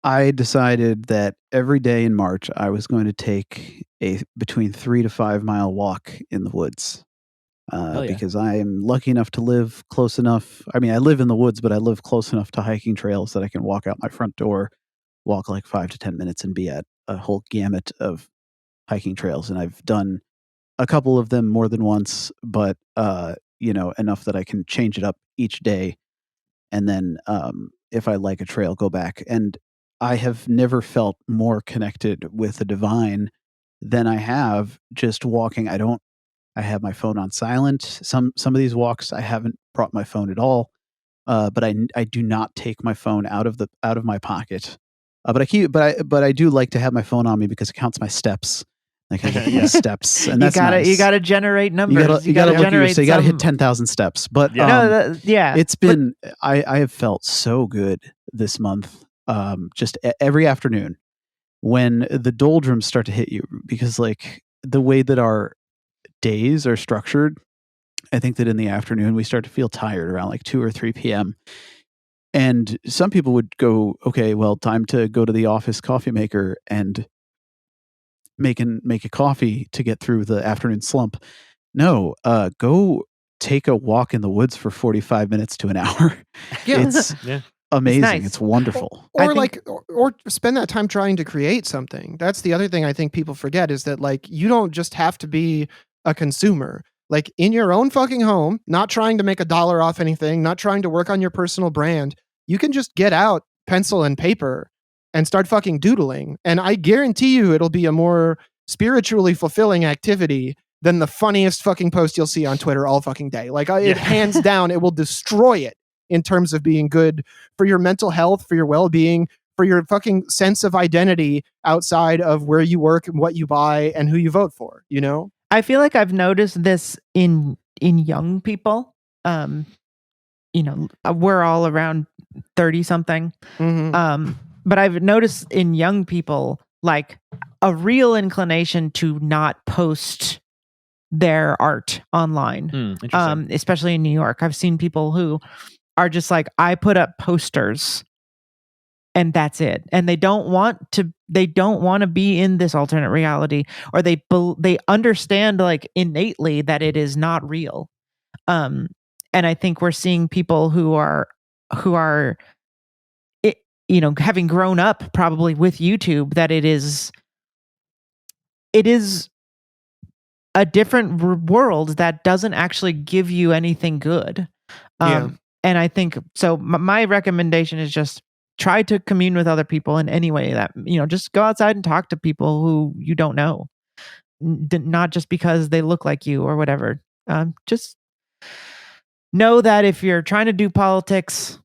I decided that every day in March I was going to take a between 3 to 5 mile walk in the woods. Hell yeah. Because I am lucky enough to live close enough. I mean, I live in the woods, but I live close enough to hiking trails that I can walk out my front door, walk like 5 to 10 minutes, and be at a whole gamut of hiking trails. And I've done a couple of them more than once, but enough that I can change it up each day. And then if I like a trail, go back. And I have never felt more connected with the divine than I have just walking. I have my phone on silent. Some of these walks I haven't brought my phone at all, but I do not take my phone out of my pocket. But I do like to have my phone on me because it counts my steps. Like I get my steps, and that's nice. You gotta generate numbers. You gotta generate. So you gotta hit 10,000 steps. But it's been I have felt so good this month. Just every afternoon when the doldrums start to hit you, because like the way that our days are structured, I think that in the afternoon we start to feel tired around like 2 or 3 p.m. And some people would go, okay, well, time to go to the office coffee maker and make a coffee to get through the afternoon slump. No, go take a walk in the woods for 45 minutes to an hour. Yeah. It's amazing. It's nice. It's wonderful. Or spend that time trying to create something. That's the other thing I think people forget, is that like you don't just have to be a consumer. Like in your own fucking home, not trying to make $1 off anything, not trying to work on your personal brand, you can just get out pencil and paper and start fucking doodling. And I guarantee you it'll be a more spiritually fulfilling activity than the funniest fucking post you'll see on Twitter all fucking day. Like it hands down, it will destroy it in terms of being good for your mental health, for your well-being, for your fucking sense of identity outside of where you work and what you buy and who you vote for, you know? I feel like I've noticed this in young people. We're all around 30 something. Mm-hmm. But I've noticed in young people like a real inclination to not post their art online. Especially in New York. I've seen people who are just like, I put up posters and that's it. And they don't want to be in this alternate reality, or they understand like innately that it is not real. And I think we're seeing people who are having grown up probably with YouTube, that it is a different world that doesn't actually give you anything good. And I think so. My recommendation is just try to commune with other people in any way that, just go outside and talk to people who you don't know, not just because they look like you or whatever. Just know that if you're trying to do politics,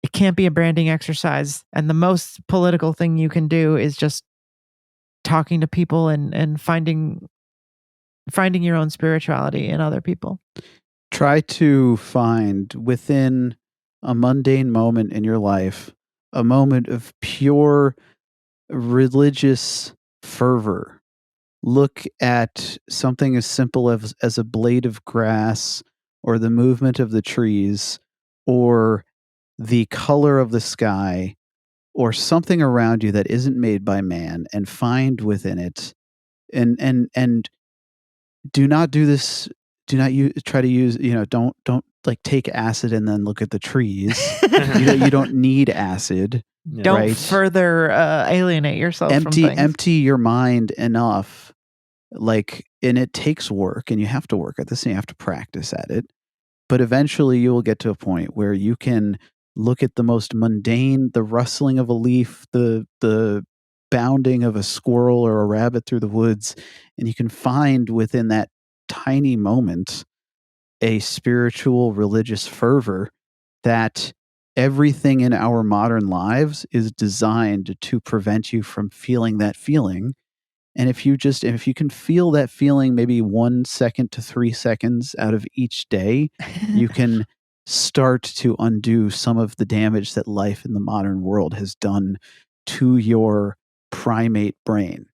it can't be a branding exercise. And the most political thing you can do is just talking to people and finding your own spirituality in other people. Try to find within a mundane moment in your life a moment of pure religious fervor. Look at something as simple as a blade of grass or the movement of the trees or the color of the sky or something around you that isn't made by man, and find within it and do not do this. Do not try to use, don't like take acid and then look at the trees. You don't need acid. Yeah. Don't Right. further alienate yourself from things. Empty your mind enough, and it takes work, and you have to work at this, and you have to practice at it. But eventually you will get to a point where you can look at the most mundane, the rustling of a leaf, the bounding of a squirrel or a rabbit through the woods, and you can find within that tiny moment a spiritual religious fervor that everything in our modern lives is designed to prevent you from feeling that feeling. And if you can feel that feeling maybe 1 second to 3 seconds out of each day, you can start to undo some of the damage that life in the modern world has done to your primate brain.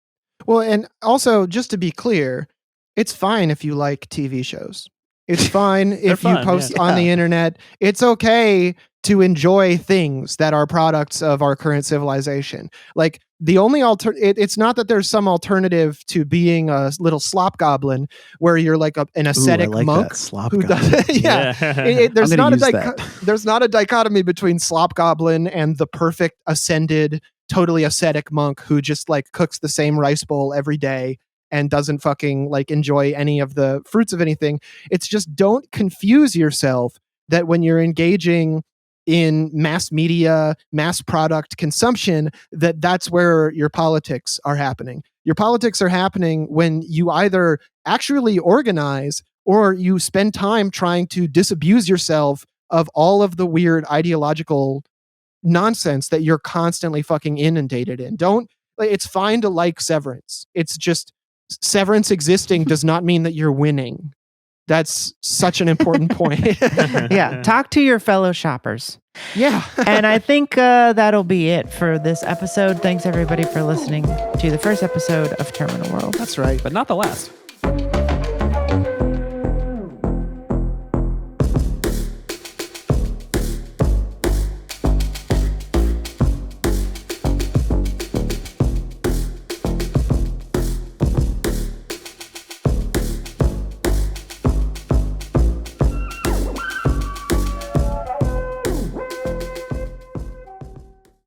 Well, and also, just to be clear, it's fine if you like TV shows. It's fine if you post on the internet. It's okay to enjoy things that are products of our current civilization. Like, the only it's not that there's some alternative to being a little slop goblin where you're like an ascetic monk who does. There's not a dichotomy between slop goblin and the perfect ascended, totally ascetic monk who just like cooks the same rice bowl every day and doesn't fucking like enjoy any of the fruits of anything. It's just, don't confuse yourself that when you're engaging in mass media, mass product consumption, that's where your politics are happening. Your politics are happening when you either actually organize or you spend time trying to disabuse yourself of all of the weird ideological nonsense that you're constantly fucking inundated in. It's fine to like Severance. It's just, Severance existing does not mean that you're winning. That's such an important point. Yeah, talk to your fellow shoppers. Yeah. And I think that'll be it for this episode. Thanks everybody for listening to the first episode of Terminal World. That's right. But not the last.